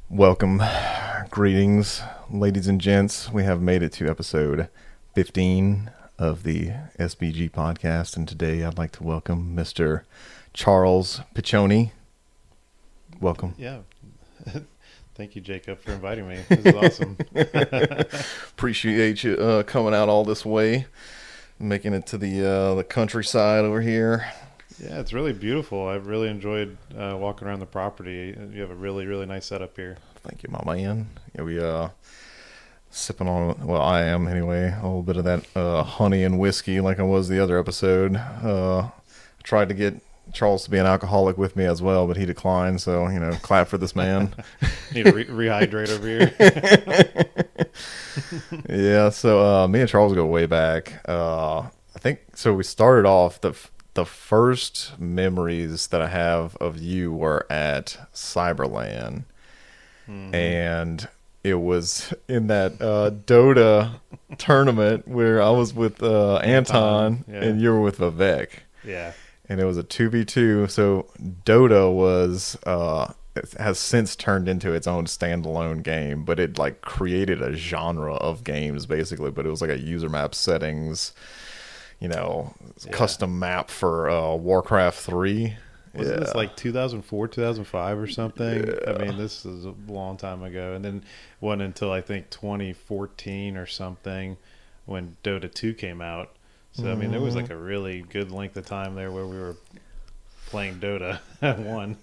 Welcome, greetings, ladies and gents. We have made it to episode 15 of the SBG podcast, and today I'd like to welcome Mr. Charles Piccione. Welcome. Yeah. Thank you, Jacob, for inviting me. This is awesome. Appreciate you coming out all this way, making it to the countryside over here. Yeah, it's really beautiful. I've really enjoyed walking around the property. You have a really, really nice setup here. Thank you, my man. Yeah, we sipping on, well, I am anyway, a little bit of that honey and whiskey like I was the other episode. Tried to get Charles to be an alcoholic with me as well, but he declined, so, clap for this man. Need to rehydrate over here. Yeah, so me and Charles go way back. I think, so we started off, the first memories that I have of you were at Cyberland. Mm-hmm. And it was in that Dota tournament where I was with Anton yeah. and you were with Vivek. Yeah. And it was a 2v2. So Dota was it has since turned into its own standalone game, but it like created a genre of games basically. But it was like a user map settings, custom map for Warcraft 3. Wasn't this like 2004, 2005 or something? Yeah. I mean, this is a long time ago. And then wasn't until I think 2014 or something when Dota 2 came out. So, I mean, there was like a really good length of time there where we were playing Dota at one.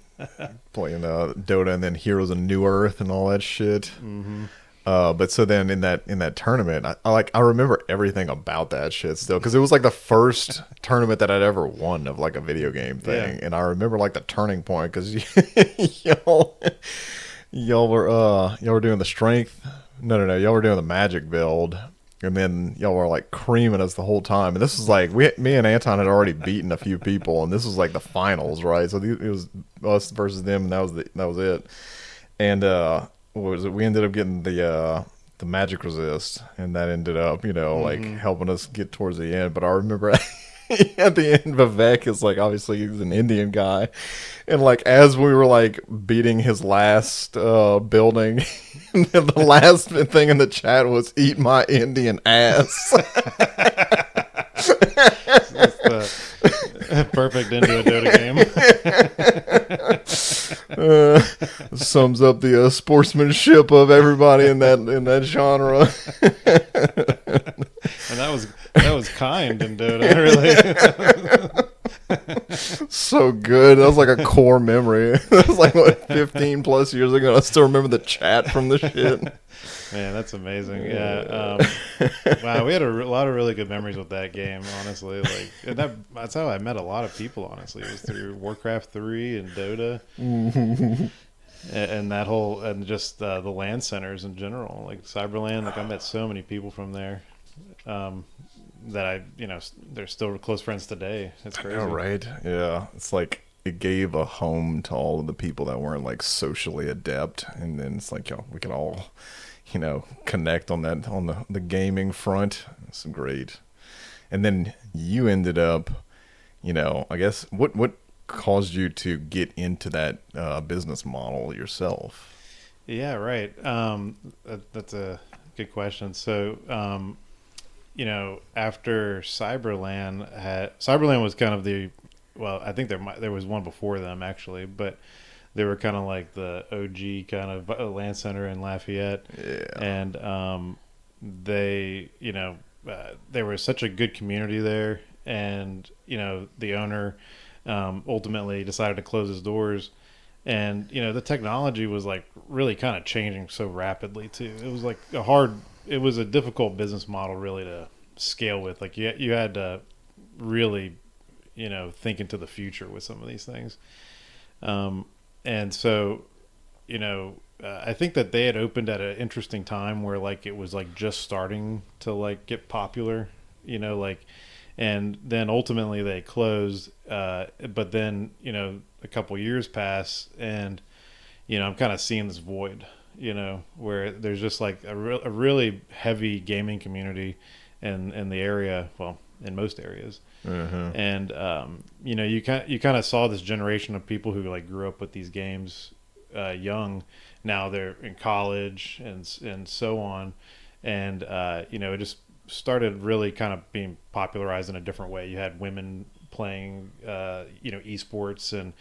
Playing Dota and then Heroes of New Earth and all that shit. Mm-hmm. But so then in that tournament, I remember everything about that shit still, because it was like the first tournament that I'd ever won of like a video game thing, and I remember like the turning point because y'all were doing the strength. No, y'all were doing the magic build, and then y'all were like creaming us the whole time. And this was like me and Anton had already beaten a few people, and this was like the finals, right? So it was us versus them, and that was it. And what was it? We ended up getting the magic resist, and that ended up, like helping us get towards the end. But I remember at the end, Vivek is like, obviously he's an Indian guy, and like as we were like beating his last building, the last thing in the chat was "Eat my Indian ass." That's the perfect into a Dota game. Sums up the sportsmanship of everybody in that genre. And that was kind in Dota, really. So good. That was like a core memory. That was like 15 plus years ago. I still remember the chat from the shit. Man, that's amazing. Yeah. Wow, we had a lot of really good memories with that game, honestly. Like, and that's how I met a lot of people, honestly. It was through Warcraft 3 and Dota. Mm-hmm. And that whole, and just the LAN centers in general. Like Cyberland, like I met so many people from there that they're still close friends today. It's crazy. I know, right? Yeah. It's like it gave a home to all of the people that weren't like socially adept. And then it's like, we could all connect on the gaming front. It's great. And then you ended up, I guess what caused you to get into that business model yourself? Yeah, right. That's a good question. So, after Cyberland was kind of I think there was one before them actually, but they were kind of like the OG kind of LAN center in Lafayette. Yeah. And they were such a good community there, and the owner ultimately decided to close his doors, and the technology was like really kind of changing so rapidly too. It was like it was a difficult business model really to scale with. Like you had to really think into the future with some of these things. And so, I think that they had opened at an interesting time where like it was like just starting to like get popular, and then ultimately they closed. But then, a couple years pass, and, I'm kind of seeing this void, where there's just like a really heavy gaming community in the area. Well, in most areas. Mm-hmm. And you kind of saw this generation of people who like grew up with these games young. Now they're in college and so on, and it just started really kind of being popularized in a different way. You had women playing esports and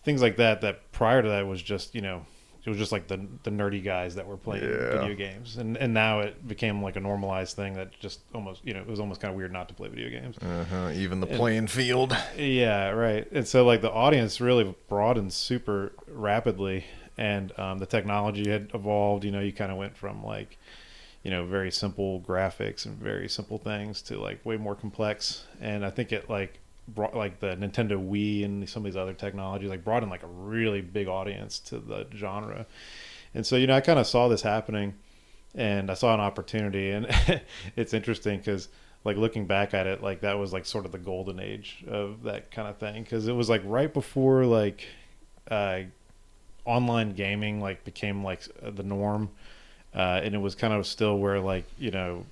things like that. That prior to that was just it was just like the nerdy guys that were playing video games, and now it became like a normalized thing that just almost it was almost kind of weird not to play video games. Even the playing field. Yeah, right. And so like the audience really broadened super rapidly, and the technology had evolved. You kind of went from like very simple graphics and very simple things to like way more complex. And I think it like brought like the Nintendo Wii and some of these other technologies like brought in like a really big audience to the genre. And so I kind of saw this happening, and I saw an opportunity. And it's interesting because like looking back at it, like that was like sort of the golden age of that kind of thing, because it was like right before like online gaming like became like the norm. And it was kind of still where like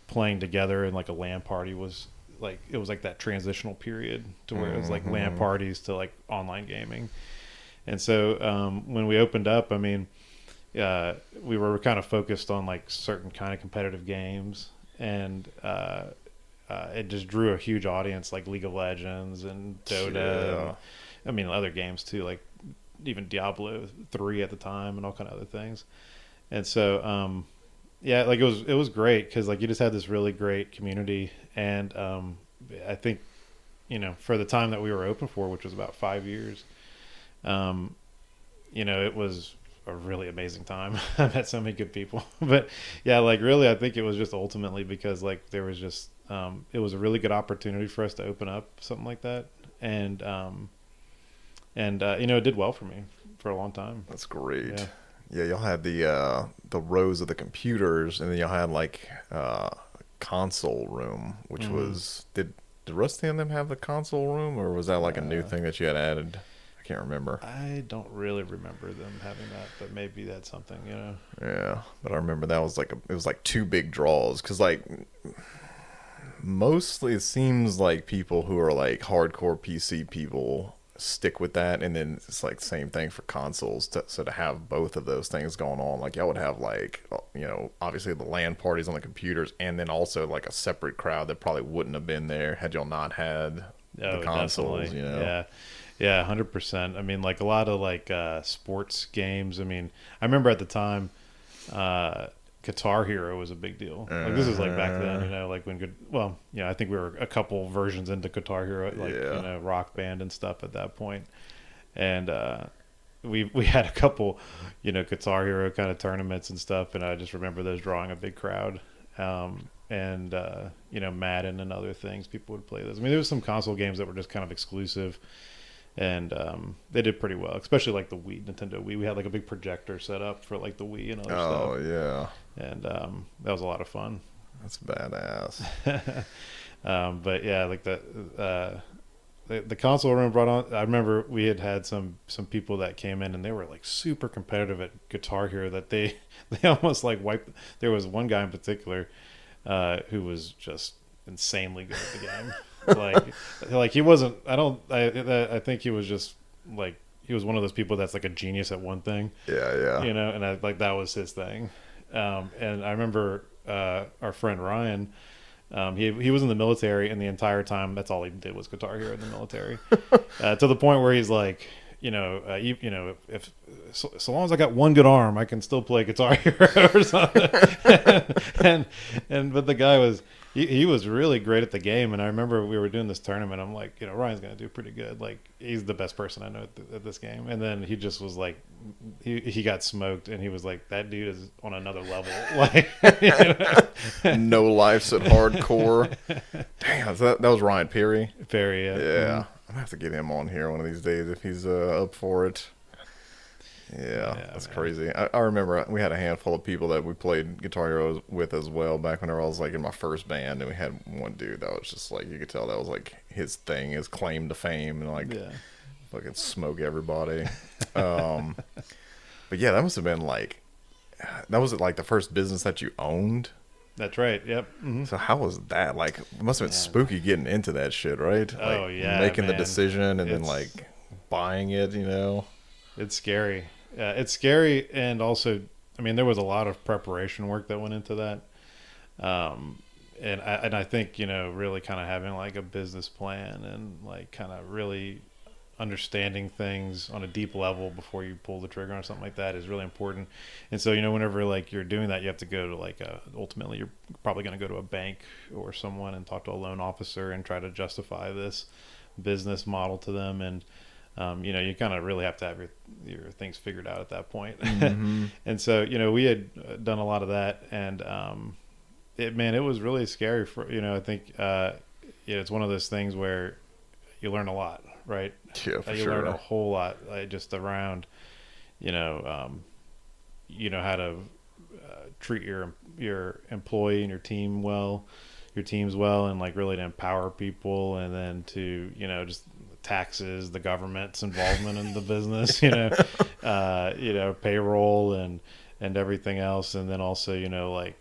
playing together in like a LAN party was like, it was like that transitional period to where it was like LAN parties to like online gaming. And so when we opened up, I mean, we were kind of focused on like certain kind of competitive games, and it just drew a huge audience, like League of Legends and Dota. And, I mean, other games too, like even Diablo 3 at the time and all kind of other things. And so like it was great because like you just had this really great community. And I think for the time that we were open for, which was about 5 years, it was a really amazing time. I met so many good people. But yeah, like really I think it was just ultimately because like there was just it was a really good opportunity for us to open up something like that. And it did well for me for a long time. That's great. Yeah, y'all had the rows of the computers, and then y'all had like console room, which was did Rusty and them have the console room, or was that like a new thing that you had added? I can't remember. I don't really remember them having that, but maybe that's something, Yeah, but I remember that was like it was like two big draws, because like mostly it seems like people who are like hardcore PC people stick with that, and then it's like same thing for consoles. So to have both of those things going on, like y'all would have like obviously the LAN parties on the computers, and then also like a separate crowd that probably wouldn't have been there had y'all not had the consoles. Definitely. Yeah, 100%. I mean, like a lot of like sports games. I mean, I remember at the time Guitar Hero was a big deal. Like this is like back then, like when I think we were a couple versions into Guitar Hero, like Rock Band and stuff at that point. And we had a couple, Guitar Hero kind of tournaments and stuff, and I just remember those drawing a big crowd. And Madden and other things, people would play those. I mean, there was some console games that were just kind of exclusive, and they did pretty well, especially like the Wii, Nintendo Wii. We had like a big projector set up for like the Wii and other stuff. Oh yeah. And that was a lot of fun. That's badass. But yeah, like the console room brought on. I remember we had some people that came in, and they were like super competitive at Guitar Hero, that they almost like wiped. There was one guy in particular who was just insanely good at the game. like he wasn't. I think he was just like, he was one of those people that's like a genius at one thing. Yeah. And I like that was his thing. And I remember our friend Ryan. He was in the military, and the entire time that's all he did was Guitar Hero in the military. To the point where he's like, if so long as I got one good arm, I can still play Guitar Hero or something. But the guy was he was really great at the game. And I remember we were doing this tournament. I'm like, Ryan's gonna do pretty good. Like, he's the best person I know at this game. And then he just was like, he got smoked, and he was like, that dude is on another level. Like, no life's at hardcore. Damn, that was Ryan Perry. Perry, yeah. Yeah. I'm gonna have to get him on here one of these days if he's up for it. Yeah, that's crazy. I remember we had a handful of people that we played Guitar Hero with as well back whenever I was like in my first band, and we had one dude that was just like, you could tell that was like his thing, his claim to fame, and like fucking smoke everybody. But yeah, that must have been like, that was like the first business that you owned. That's right. Yep. Mm-hmm. So how was that? Like, it must have been spooky getting into that shit, right? Oh like, yeah, making the decision and then like buying it. It's scary. It's scary, and also, I mean, there was a lot of preparation work that went into that. And I think, really kind of having like a business plan and like kind of really understanding things on a deep level before you pull the trigger on something like that is really important. And so, whenever like you're doing that, you have to go to like ultimately you're probably going to go to a bank or someone and talk to a loan officer and try to justify this business model to them. And you kind of really have to have your things figured out at that point. Mm-hmm. And so, we had done a lot of that, and it was really scary for, I think it's one of those things where you learn a lot, right? Yeah, for you sure. learn a whole lot just around, how to treat your employee and your teams well, and like really to empower people, and then to, just taxes, the government's involvement in the business, payroll and everything else. And then also,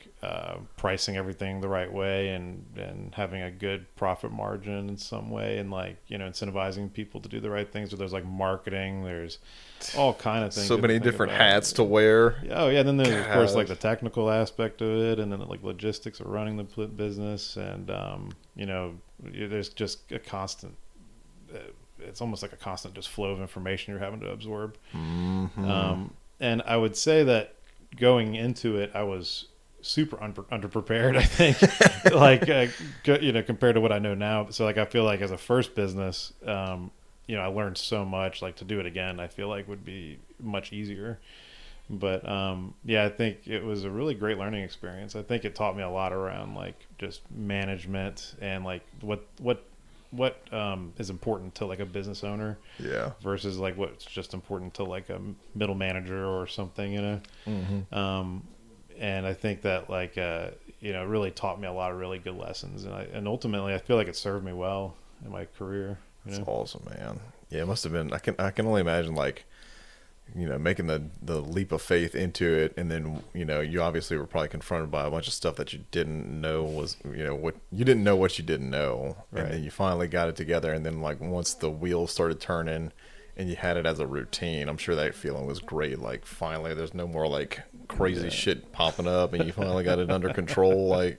pricing everything the right way, and having a good profit margin in some way, and like, incentivizing people to do the right things. So there's like marketing, there's all kind of things. So many different hats to wear. Oh yeah. And then there's of course like the technical aspect of it, and then like logistics of running the business. And, there's just a constant, it's almost like a constant just flow of information you're having to absorb. Mm-hmm. And I would say that going into it, I was super underprepared, I think, like, compared to what I know now. So like, I feel like as a first business, I learned so much. Like, to do it again, I feel like would be much easier. But I think it was a really great learning experience. I think it taught me a lot around like just management and like what is important to like a business owner, versus like what's just important to like a middle manager or something, Mm-hmm. And I think that like it really taught me a lot of really good lessons, and ultimately I feel like it served me well in my career. That's awesome, man. Yeah, it must have been. I can only imagine like, making the leap of faith into it, and then you obviously were probably confronted by a bunch of stuff that you didn't know was what you didn't know what you didn't know, right. And then you finally got it together, and then like once the wheels started turning and you had it as a routine, I'm sure that feeling was great. Like finally, there's no more like crazy shit popping up, and you finally got it under control. Like,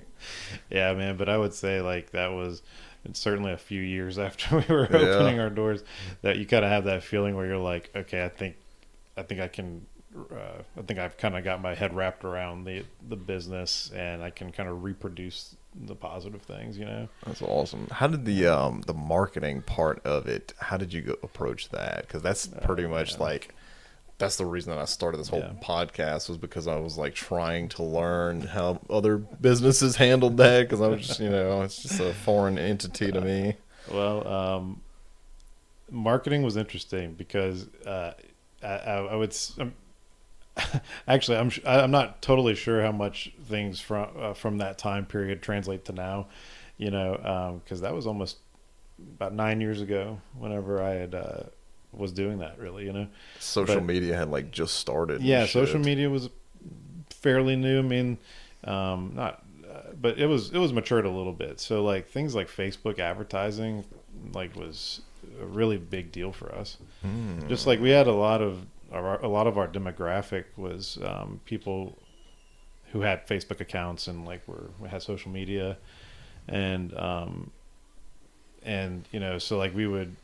yeah, man. But I would say like that was. It's certainly a few years after we were opening our doors that you kind of have that feeling where you're like, okay, I think I can, I think I've kind of got my head wrapped around the business, and I can kind of reproduce the positive things, That's awesome. How did the marketing part of it, how did you approach that? Because that's pretty much like, that's the reason that I started this whole podcast, was because I was like trying to learn how other businesses handled that, because I was just, it's just a foreign entity to me. Well, marketing was interesting because I would actually I'm not totally sure how much things from that time period translate to now, because that was almost about 9 years ago whenever I had was doing that, really. Social media had like just started. Yeah, social media was fairly new. I mean, not, but it was matured a little bit. So like things like Facebook advertising, like, was a really big deal for us. Just like we had a lot of our demographic was people who had Facebook accounts and like we had social media, and so like we would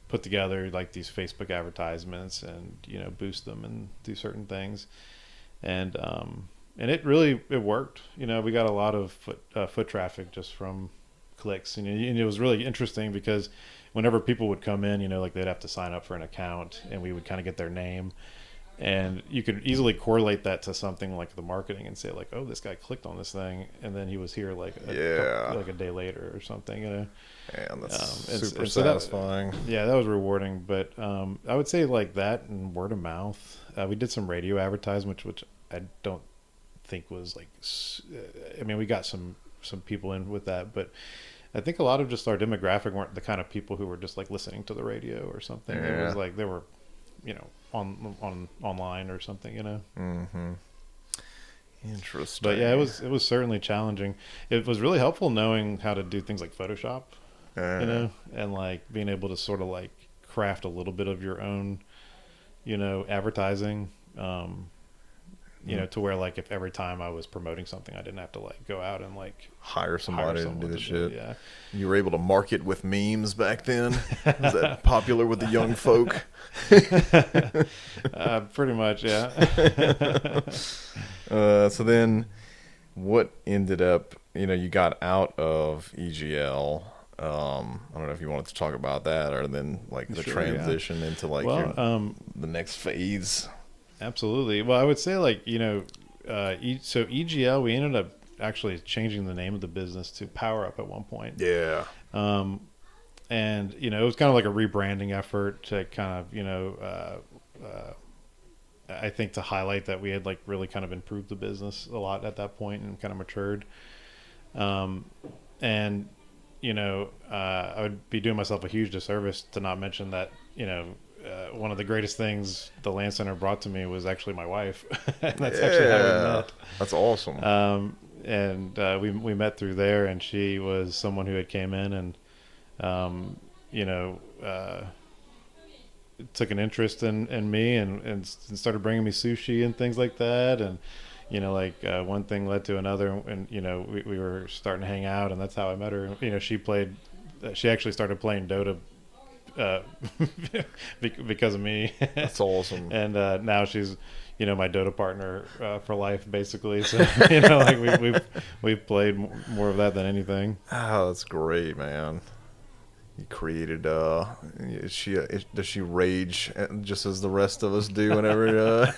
put together like these Facebook advertisements and boost them and do certain things, and it worked. We got a lot of foot traffic just from clicks, and it was really interesting because whenever people would come in, like they'd have to sign up for an account, and we would kind of get their name, and you could easily correlate that to something like the marketing and say like, oh, this guy clicked on this thing and then he was here like a day later or something, And that's super so satisfying. That was rewarding. But I would say like that and word of mouth. We did some radio advertisement, which I don't think was like. I mean, we got some people in with that, but I think a lot of just our demographic weren't the kind of people who were just like listening to the radio or something. It was like they were, on online or something. Mm-hmm. Interesting. But yeah, it was certainly challenging. It was really helpful knowing how to do things like Photoshop. And like being able to sort of like craft a little bit of your own, advertising, to where like if every time I was promoting something, I didn't have to like go out and like hire somebody to do the shit. Yeah. You were able to market with memes back then. Was that popular with the young folk? Pretty much, yeah. So then what ended up, you got out of EGL. I don't know if you wanted to talk about that, or then like the transition into like the next phase. Absolutely. Well, I would say like, so EGL, we ended up actually changing the name of the business to Power Up at one point. Yeah. And, it was kind of like a rebranding effort to kind of, I think to highlight that we had like really kind of improved the business a lot at that point and kind of matured. And, I would be doing myself a huge disservice to not mention that, one of the greatest things the Land Center brought to me was actually my wife. That's actually how we met. That's awesome. And we met through there, and she was someone who had came in and, took an interest in me and started bringing me sushi and things like that. And, one thing led to another, and, we were starting to hang out, and that's how I met her. She actually started playing Dota because of me. That's awesome. And now she's my Dota partner for life, basically. So like we've played more of that than anything. Oh, that's great, man. You created does she rage just as the rest of us do whenever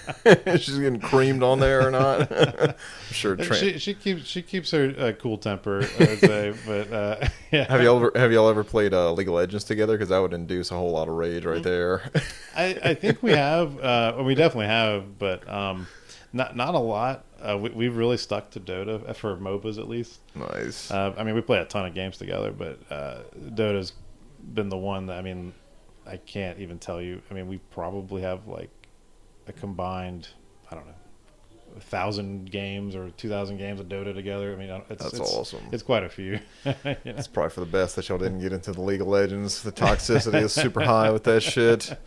she's getting creamed on there or not? I'm sure she keeps her cool temper, I would say. But yeah. Have y'all ever played League of Legends together? Because that would induce a whole lot of rage right there. I think we have. We definitely have, but not a lot. We've really stuck to Dota for MOBAs at least. Nice. We play a ton of games together, but Dota's been the one that, I can't even tell you. We probably have like a combined, I don't know, 1,000 games or 2,000 games of Dota together. It's awesome. It's quite a few. It's probably for the best that y'all didn't get into the League of Legends. The toxicity is super high with that shit.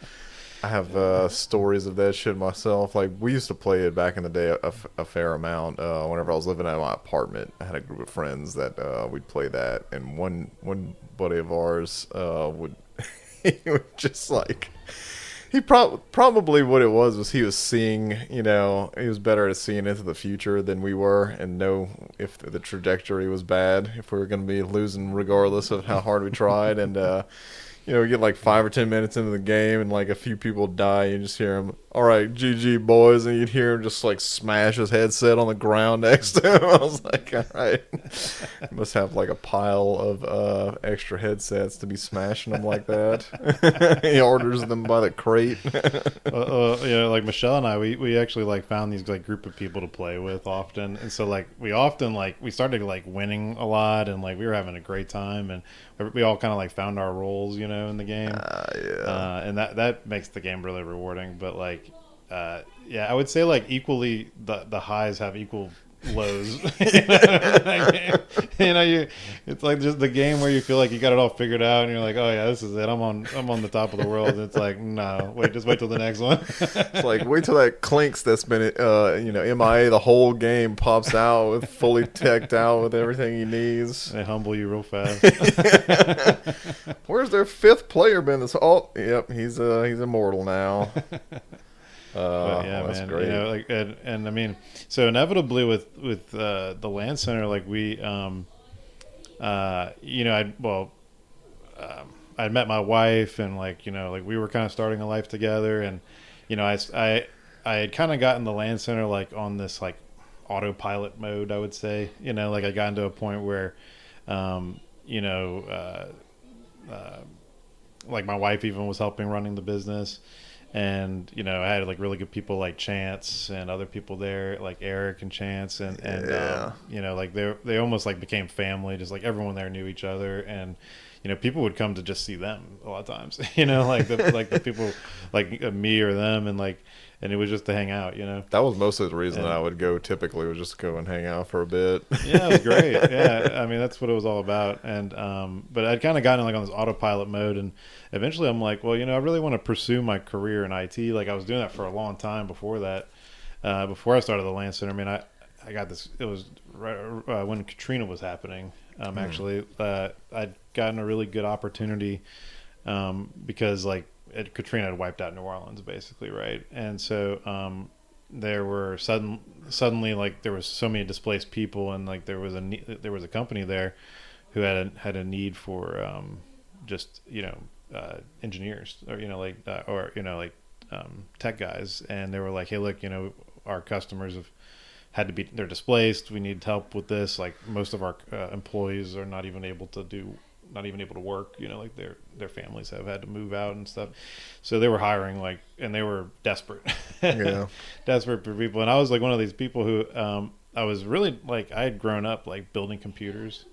I have stories of that shit myself. Like, we used to play it back in the day a fair amount. Whenever I was living at my apartment, I had a group of friends that we'd play that, and one buddy of ours would he would just like probably what it was he was seeing, he was better at seeing into the future than we were and know if the trajectory was bad, if we were going to be losing regardless of how hard we tried. And we get like 5 or 10 minutes into the game and like a few people die. You just hear him, "All right, GG boys," and you'd hear him just like smash his headset on the ground next to him. I was like, all right, must have like a pile of extra headsets to be smashing them like that. He orders them by the crate. Like Michelle and I, we actually like found these like group of people to play with often, and so like we often like we started like winning a lot, and like we were having a great time, and we all kind of like found our roles, in the game. And that makes the game really rewarding. But like, I would say like equally the highs have equal lows. It's like just the game where you feel like you got it all figured out, and you're like, oh yeah, this is it. I'm on the top of the world. And it's like, no, just wait till the next one. It's like, wait till that Clinks that's been MIA the whole game pops out with fully teched out with everything he needs. They humble you real fast. Where's their 5th player been this all? Yep, he's immortal now. But yeah, that's man, great. And so inevitably with the Land Center, like we, I'd met my wife, and like we were kind of starting a life together, and I had kind of gotten the Land Center like on this like autopilot mode, I would say. Like I got into a point where, like my wife even was helping running the business. And I had like really good people like Chance and other people there, like Eric and Chance, and like they almost like became family. Just like everyone there knew each other, and people would come to just see them a lot of times. Like the people like me or them, and it was just to hang out. That was most of the reason that I would go. Typically, was just go and hang out for a bit. Yeah, it was great. Yeah, I mean that's what it was all about. And but I'd kind of gotten like on this autopilot mode, and eventually I'm like, well, I really want to pursue my career in IT. Like I was doing that for a long time before that. Before I started the Land Center, I mean, I got this. It was right when Katrina was happening. Actually, I'd gotten a really good opportunity because like Katrina had wiped out New Orleans, basically, right? And so there were suddenly like there was so many displaced people, and like there was a company there who had a need for just engineers or tech guys, and they were like, hey, look, our customers they're displaced. We need help with this. Like most of our employees are not even able to work. Like their families have had to move out and stuff. So they were hiring and they were desperate, desperate for people. And I was like one of these people who I was really like I had grown up like building computers,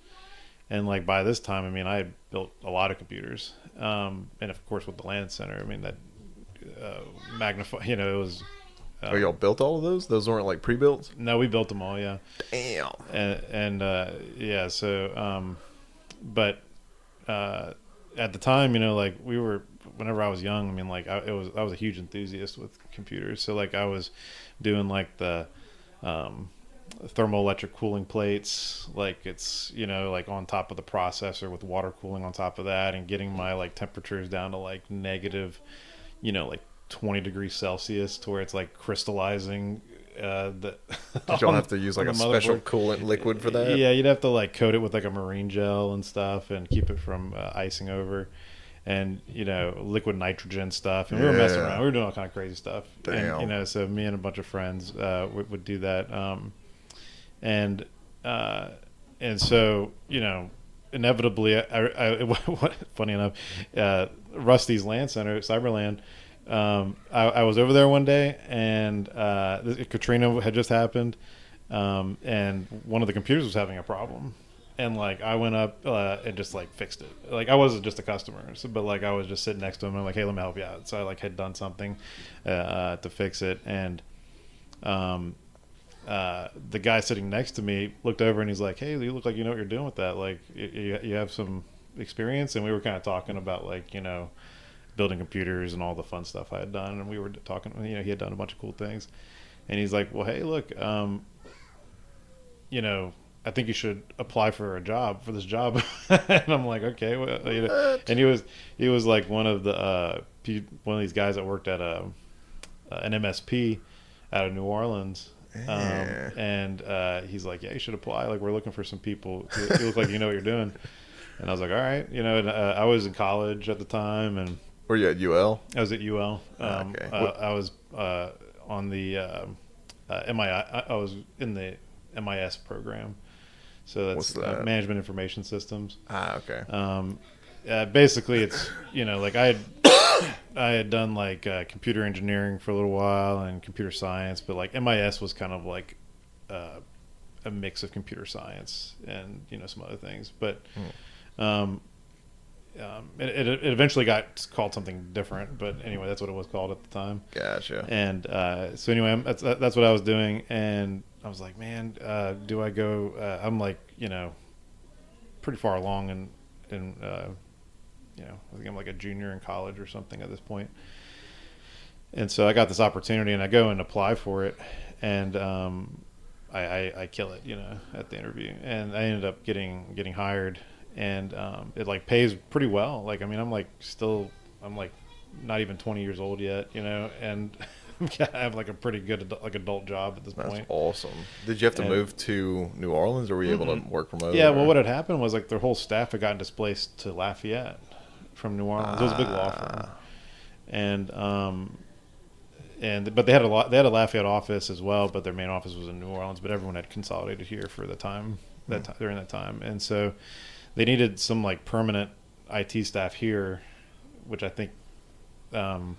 and like by this time, I mean I had built a lot of computers, and of course with the Land Center, I mean that magnified. It was. Oh, y'all built all of those? Those weren't like pre-built? No, we built them all. Yeah. Damn. And yeah. So, but at the time, like whenever I was young, I mean, like I was a huge enthusiast with computers. So like I was doing like the thermoelectric cooling plates, like it's like on top of the processor with water cooling on top of that, and getting my like temperatures down to like negative, like 20 degrees Celsius to where it's like crystallizing. Did y'all have to use like a special coolant liquid for that? Yeah, you'd have to like coat it with like a marine gel and stuff and keep it from icing over, and liquid nitrogen stuff. And we were messing around. We were doing all kind of crazy stuff. Damn. And, so me and a bunch of friends would do that. And so inevitably, funny enough, Rusty's Land Center, Cyberland. I was over there one day, and Katrina had just happened, and one of the computers was having a problem, and like I went up and just like fixed it. Like I wasn't just a customer, but like I was just sitting next to him and I'm like, hey, let me help you out. So I like had done something to fix it, and the guy sitting next to me looked over and he's like, hey, you look like you know what you're doing with that. Like you have some experience. And we were kind of talking about like building computers and all the fun stuff I had done, and we were talking. He had done a bunch of cool things, and he's like, "Well, hey, look, I think you should apply for this job." And I'm like, "Okay." Well, and he was like one of these guys that worked at an MSP out of New Orleans. And he's like, "Yeah, you should apply. Like, we're looking for some people. You look like you know what you're doing." And I was like, "All right." And I was in college at the time, and were you at UL? I was at UL. Okay. I was on the I was in the MIS program. So that's Management Information Systems. Okay. Basically, it's like I had done like computer engineering for a little while and computer science, but like MIS was kind of like a mix of computer science and some other things, but. It eventually got called something different, but anyway, that's what it was called at the time. Gotcha. And so anyway, that's what I was doing, and I was like, man, do I go? I'm like, pretty far along, in I think I'm like a junior in college or something at this point. And so I got this opportunity, and I go and apply for it, and I kill it, at the interview, and I ended up getting hired. And it like pays pretty well. Like, I mean, I'm like not even 20 years old yet, and I have like a pretty good adult job at this point. That's awesome. Did you have to move to New Orleans, or were you able to work remote? Yeah, well, what had happened was like their whole staff had gotten displaced to Lafayette from New Orleans. It was a big law firm, but they had a Lafayette office as well, but their main office was in New Orleans. But everyone had consolidated here for the time during that time, and so. They needed some like permanent IT staff here, which I think, the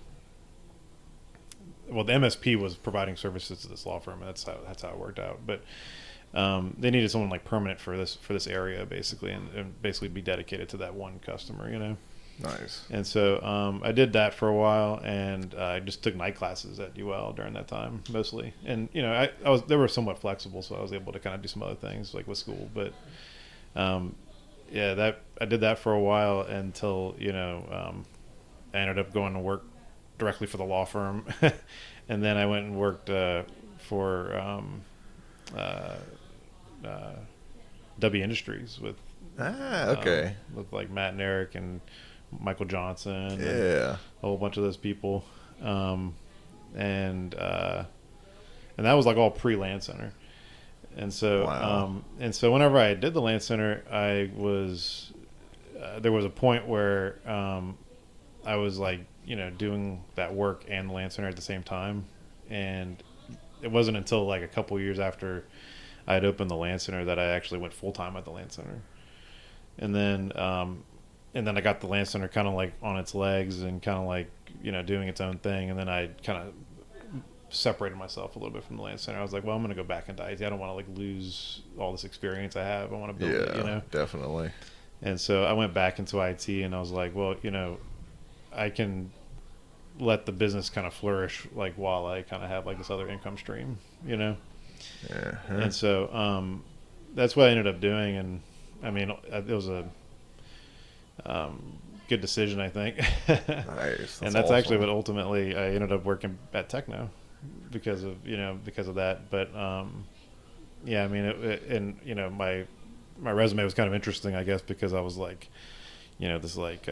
MSP was providing services to this law firm, and that's how it worked out. But they needed someone like permanent for this area basically, and basically be dedicated to that one customer, you know. Nice. And so I did that for a while, and I just took night classes at UL during that time mostly. And you know, they were somewhat flexible, so I was able to kind of do some other things like with school. But yeah, I did that for a while until, you know, I ended up going to work directly for the law firm, and then I went and worked for W Industries with with like Matt and Eric and Michael Johnson, and a whole bunch of those people, and that was like all pre-Land Center. And so whenever I did the Land Center, I was there was a point where I was like, you know, doing that work and the Land Center at the same time, and it wasn't until like a couple years after I had opened the Land Center that I actually went full time at the Land Center. And then I got the Land Center kind of like on its legs and kind of like, you know, doing its own thing. And then I kind of separated myself a little bit from the Land Center. I was like, well, I'm going to go back into IT. I don't want to like lose all this experience I have. I want to build it, you know? Definitely. And so I went back into IT, and I was like, well, you know, I can let the business kind of flourish like while I kind of have like this other income stream, you know? And so that's what I ended up doing. And I mean, it was a good decision, I think. Nice. And that's awesome. Actually what ultimately I ended up working at Techno because of that. But yeah, I mean, and you know, my resume was kind of interesting, I guess, because I was like, you know, this like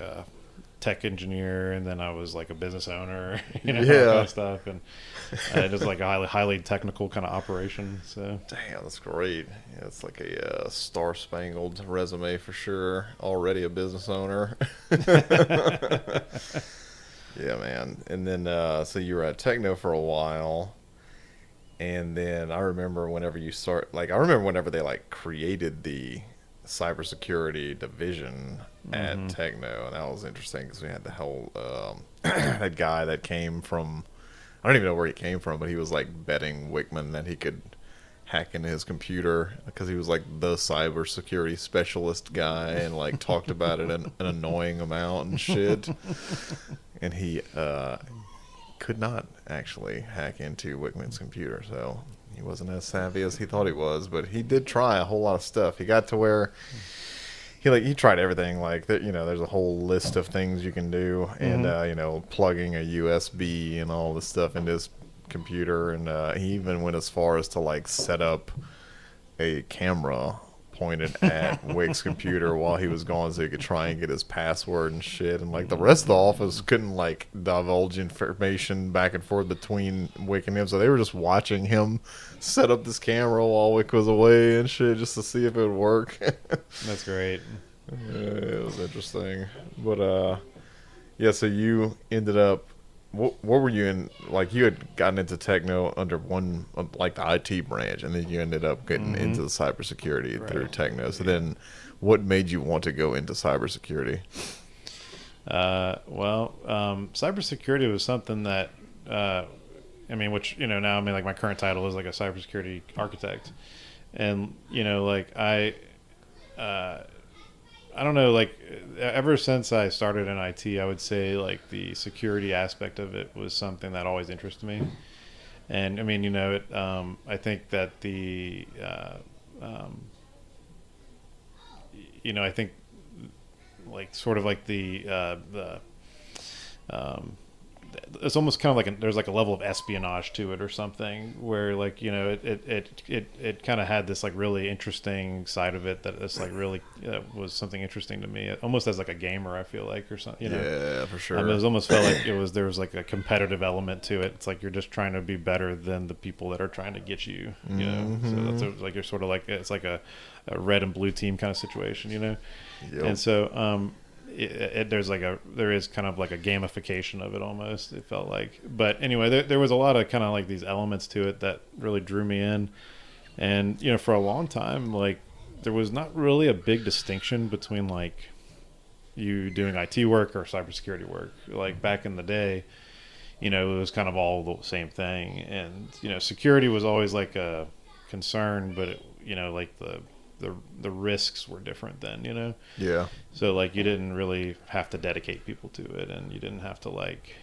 tech engineer, and then I was like a business owner, you know, all that kind of stuff, and it was like a highly technical kind of operation. So damn, that's great. Yeah, it's like a star-spangled resume for sure. Already a business owner. Yeah, man. And then so you were at Techno for a while, and then I remember whenever they like created the cybersecurity division at Techno, and that was interesting because we had the whole that guy that came from, I don't even know where he came from, but he was like betting Wickman that he could hack into his computer because he was like the cybersecurity specialist guy, and like talked about it an annoying amount and shit. And he could not actually hack into Wickman's computer, so he wasn't as savvy as he thought he was, but he did try a whole lot of stuff. He got to where he tried everything. Like that, you know, there's a whole list of things you can do, and you know, plugging a USB and all this stuff into his computer, and he even went as far as to like set up a camera pointed at Wick's computer while he was gone so he could try and get his password and shit. And like the rest of the office couldn't like divulge information back and forth between Wick and him, so they were just watching him set up this camera while Wick was away and shit just to see if it would work. That's great. It was interesting. But yeah, so you ended up, what were you in? Like, you had gotten into Techno under one, like the IT branch, and then you ended up getting into the cybersecurity through Techno. So then, what made you want to go into cybersecurity? Well, cybersecurity was something that, I mean, which, you know, now, I mean, like my current title is like a cybersecurity architect. And, you know, like I don't know, like ever since I started in IT, I would say like the security aspect of it was something that always interested me. And I mean, you know, I think that you know, I think like sort of like it's almost kind of like there's like a level of espionage to it or something, where like, you know, it kind of had this like really interesting side of it that it's like really was something interesting to me, almost as like a gamer, I feel like, or something, you know. Yeah, for sure. It was almost felt like there was like a competitive element to it. It's like you're just trying to be better than the people that are trying to get you, you know. So that's like you're sort of like, it's like a red and blue team kind of situation, you know. Yep. And so there is kind of like a gamification of it almost, it felt like. But anyway, there was a lot of kind of like these elements to it that really drew me in. And, you know, for a long time, like there was not really a big distinction between like you doing IT work or cybersecurity work. Like back in the day, you know, it was kind of all the same thing. And, you know, security was always like a concern, but like the risks were different then, Yeah. so like you didn't really have to dedicate people to it, and you didn't have to like,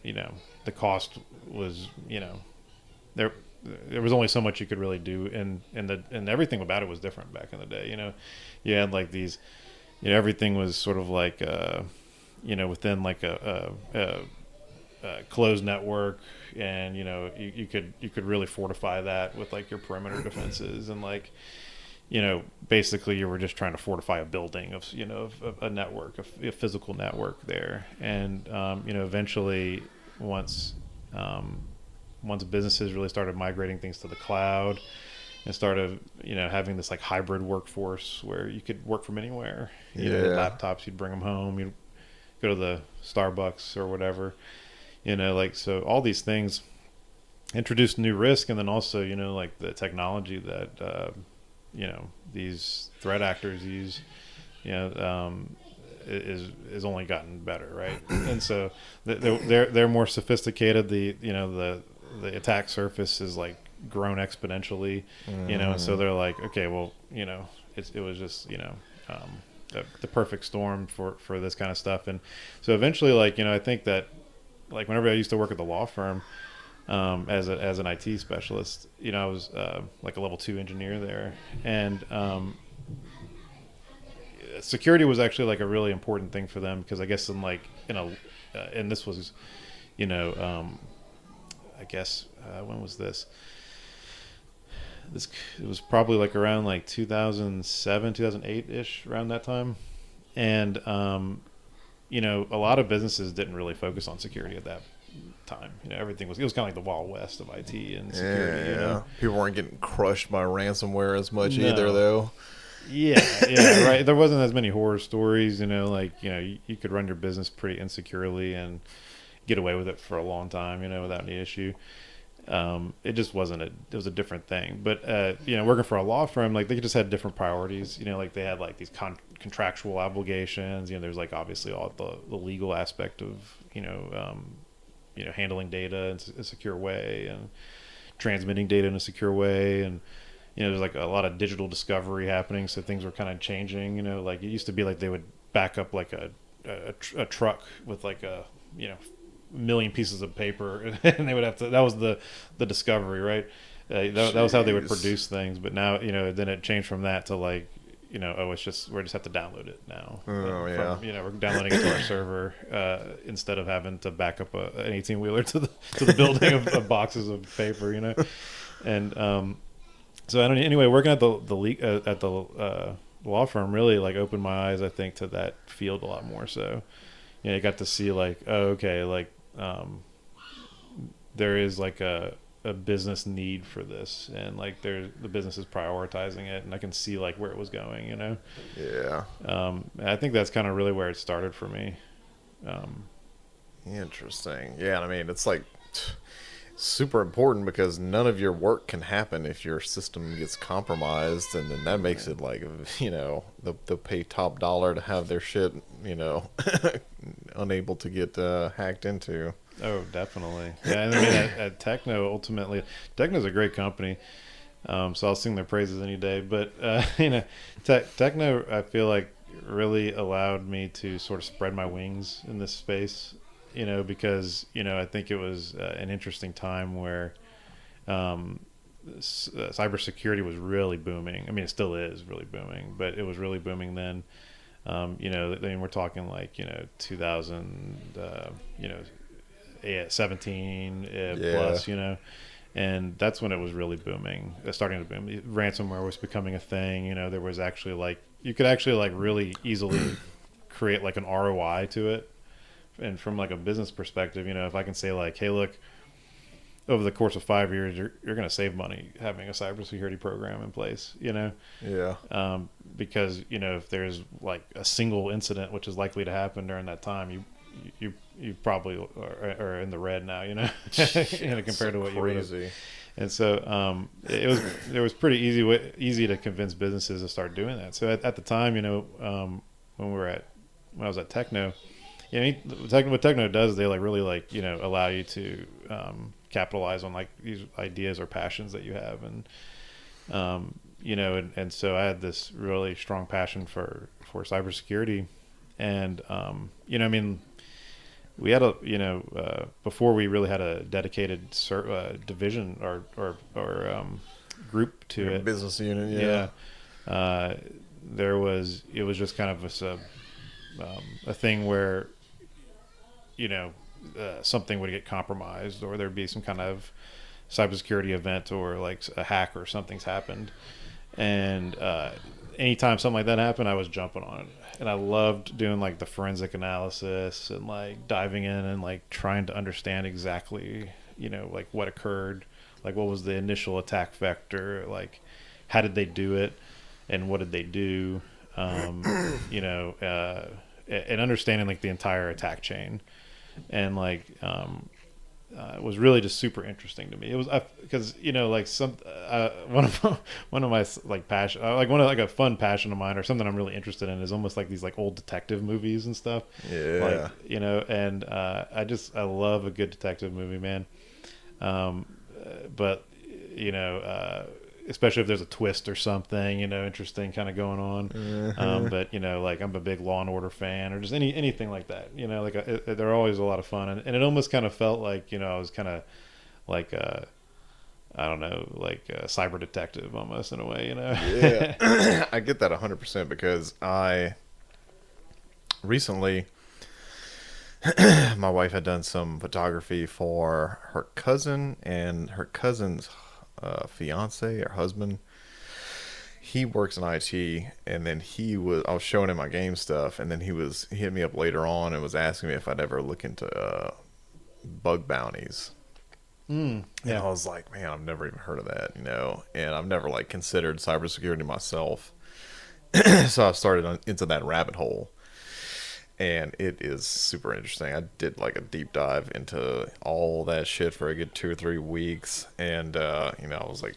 the cost was, there was only so much you could really do, and everything about it was different back in the day. You had like these, everything was sort of like within like a closed network, and you could really fortify that with like your perimeter defenses, and like basically you were just trying to fortify a building of of a network, a physical network there, and eventually once businesses really started migrating things to the cloud and started having this like hybrid workforce where you could work from anywhere, laptops, you'd bring them home, you'd go to the Starbucks or whatever, like, so all these things introduced new risk, and then also like the technology that these threat actors use is only gotten better, right? And so they're more sophisticated. The attack surface is like grown exponentially, and so they're like, okay, well, it was just the perfect storm for this kind of stuff. And so eventually, like, I think that, like, whenever I used to work at the law firm, as an IT specialist, I was like a level 2 engineer there, and security was actually like a really important thing for them, because I guess and this was, I guess when was this? It was probably like around like 2007, 2008 ish, around that time, and a lot of businesses didn't really focus on security at that time. Everything was kind of like the Wild West of IT and security. Yeah. People weren't getting crushed by ransomware as much either, though. Yeah, right. There wasn't as many horror stories, like, you could run your business pretty insecurely and get away with it for a long time, without any issue. It just wasn't it was a different thing. But, working for a law firm, like, they just had different priorities, like they had like these contractual obligations, there's like obviously all the legal aspect of, handling data in a secure way and transmitting data in a secure way. And, there's like a lot of digital discovery happening. So things were kind of changing, like it used to be like they would back up like a truck with like a, million pieces of paper, and they would have to, that was the discovery, right? That was how they would produce things. But now, then it changed from that to like, we're just have to download it now. We're downloading it to our server, instead of having to back up an 18-wheeler to the building of boxes of paper, and so anyway, working at the law firm really like opened my eyes, I think, to that field a lot more. So you got to see like, oh, okay, like there is like a business need for this, and like the business is prioritizing it, and I can see like where it was going, Yeah. I think that's kind of really where it started for me. Interesting. Yeah, I mean, it's like super important, because none of your work can happen if your system gets compromised, and then that makes it like, they'll pay top dollar to have their shit, unable to get hacked into. Oh, definitely. Yeah, and I mean, at Techno, ultimately, Techno's a great company, so I'll sing their praises any day. But Techno, I feel like, really allowed me to sort of spread my wings in this space. Because I think it was an interesting time where cybersecurity was really booming. I mean, it still is really booming, but it was really booming then. I mean, we're talking like 2000, 17 plus, and that's when it was really booming, starting to boom. Ransomware was becoming a thing. There was actually like, you could actually like really easily create like an ROI to it. And from like a business perspective, if I can say like, hey, look, over the course of 5 years, you're going to save money having a cybersecurity program in place, Yeah. Because, if there's like a single incident, which is likely to happen during that time, you probably are in the red now, compared to what you would have. And so it was pretty easy to convince businesses to start doing that. So at the time, when I was at Techno, what Techno does, they like really like, allow you to capitalize on like these ideas or passions that you have. And and so I had this really strong passion for cybersecurity, and I mean, we had before we really had a dedicated division or group to Like a it. business unit, yeah. It was just kind of a thing where something would get compromised, or there'd be some kind of cybersecurity event, or like a hack or something's happened, and anytime something like that happened, I was jumping on it, and I loved doing like the forensic analysis and like diving in and like trying to understand exactly like what occurred, like what was the initial attack vector, like how did they do it, and what did they do, and understanding like the entire attack chain, and like it was really just super interesting to me. It was because like one of my like passion, like a fun passion of mine, or something I'm really interested in, is almost like these like old detective movies and stuff. Yeah. Like and I love a good detective movie, man. But especially if there's a twist or something, interesting kind of going on. But like I'm a big Law and Order fan, or just anything like that. Like they're always a lot of fun, and it almost kind of felt like I was kind of like I don't know, like a cyber detective almost in a way. Yeah, I get that 100% because I recently. My wife had done some photography for her cousin and her cousin's fiance or husband. He works in IT, and then I was showing him my game stuff, and then he hit me up later on and was asking me if I'd ever look into bug bounties. And I was like, man, I've never even heard of that, and I've never like considered cybersecurity myself. So I started into that rabbit hole. And it is super interesting. I did like a deep dive into all that shit for a good 2 or 3 weeks. And, I was like,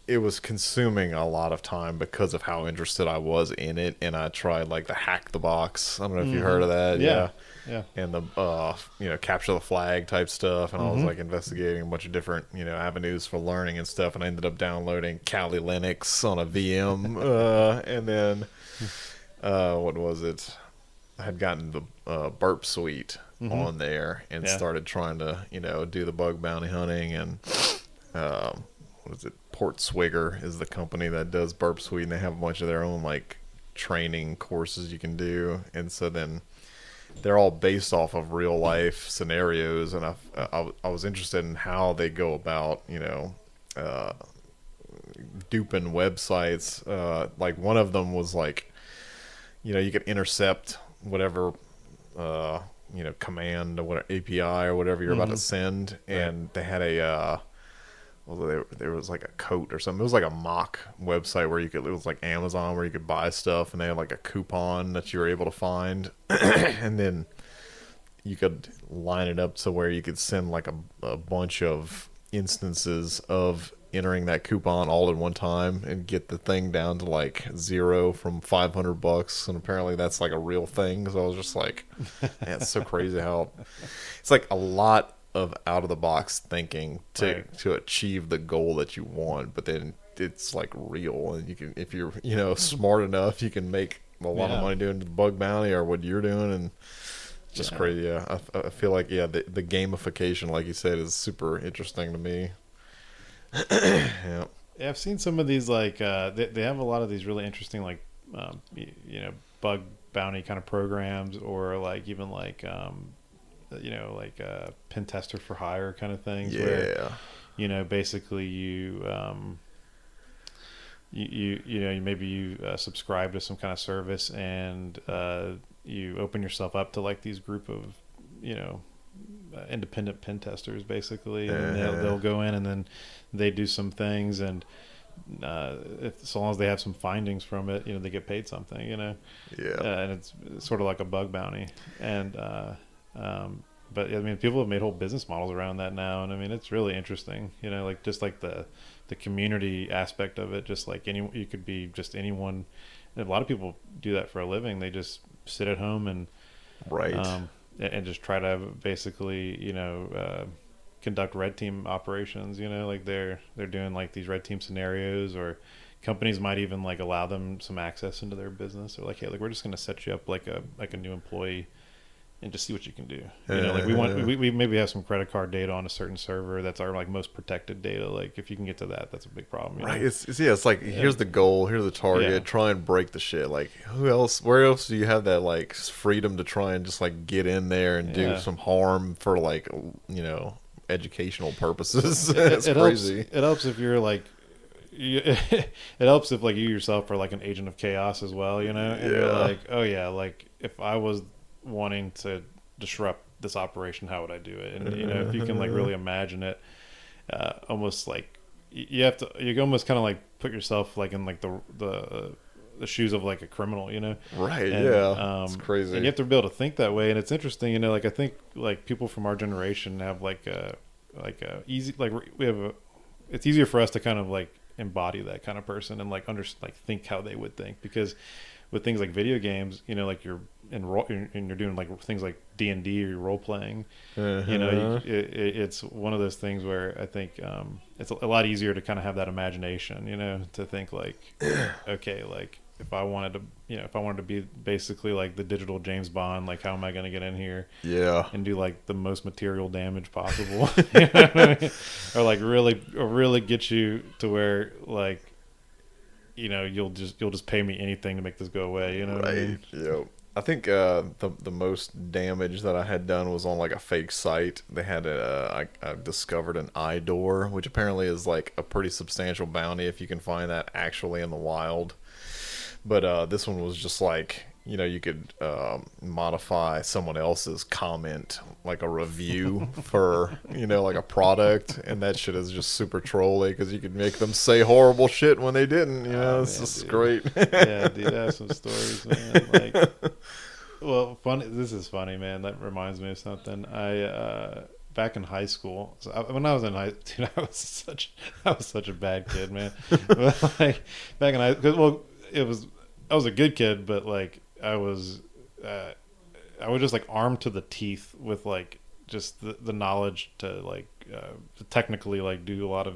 it was consuming a lot of time because of how interested I was in it. And I tried like the hack the box. I don't know if you heard of that. Yeah. And the, capture the flag type stuff. And I was like investigating a bunch of different, avenues for learning and stuff. And I ended up downloading Kali Linux on a VM. And then, what was it? I had gotten the Burp Suite on there and started trying to, do the bug bounty hunting. And what is it? Port Swigger is the company that does Burp Suite, and they have a bunch of their own like training courses you can do. And so then they're all based off of real life scenarios. And I was interested in how they go about, duping websites. Like one of them was like, you could intercept whatever command or whatever API or whatever you're about to send, and they had there was like a coat or something. It was like a mock website where it was like Amazon where you could buy stuff, and they had like a coupon that you were able to find, and then you could line it up to where you could send like a bunch of instances of entering that coupon all at one time and get the thing down to like zero from $500, and apparently that's like a real thing. So I was just like, man, it's so crazy how it's like a lot of out of the box thinking to achieve the goal that you want, but then it's like real, and you can, if you're smart enough, you can make a lot of money doing the bug bounty or what you're doing, and just crazy. I feel like the gamification, like you said, is super interesting to me. Yeah, I've seen some of these like they have a lot of these really interesting like bug bounty kind of programs, or like even like like pen tester for hire kind of things. Yeah. Where basically you maybe you subscribe to some kind of service, and you open yourself up to like these group of independent pen testers basically, and they'll go in and then they do some things, and so long as they have some findings from it, they get paid something, and it's sort of like a bug bounty. And but I mean, people have made whole business models around that now, and I mean, it's really interesting, like just like the community aspect of it, just like you could be just anyone. And a lot of people do that for a living. They just sit at home and and just try to basically conduct red team operations. You know, like they're doing like these red team scenarios, or companies might even like allow them some access into their business. They're like, hey, like we're just going to set you up like a new employee and just see what you can do. You know, like we maybe have some credit card data on a certain server that's our like most protected data. Like if you can get to that, that's a big problem. Right. It's like, here's the goal, here's the target. Yeah. Try and break the shit. Like where else do you have that like freedom to try and just like get in there and do some harm for like, educational purposes? It's crazy. It helps if you're like, it helps if like you yourself are like an agent of chaos as well, and you're like, oh yeah, like if I was wanting to disrupt this operation, how would I do it? And if you can like really imagine it, almost like you almost kind of like put yourself like in like the shoes of like a criminal, Right. And, it's crazy. And you have to be able to think that way. And it's interesting, like I think like people from our generation have like a easy, like it's easier for us to kind of like embody that kind of person and like think how they would think, because with things like video games, like you're you're doing like things like D&D or you're role playing, it's one of those things where I think it's a lot easier to kind of have that imagination, to think like, okay, like if I wanted to be basically like the digital James Bond, like how am I going to get in here and do like the most material damage possible, or like really get you to where like, you'll just pay me anything to make this go away, right. What I mean? Yeah. I think the most damage that I had done was on like a fake site. They had I discovered an eye door, which apparently is like a pretty substantial bounty if you can find that actually in the wild. But this one was just like, you could modify someone else's comment, like a review for, like a product. And that shit is just super trolly because you could make them say horrible shit when they didn't. It's just great. Yeah, dude, I have some stories, man. Like, well, funny. This is funny, man. That reminds me of something. Back in high school, when I was in high, dude, I was such a bad kid, man. But, like back in high, I was a good kid, but like I was just like armed to the teeth with like just the knowledge to like to technically like do a lot of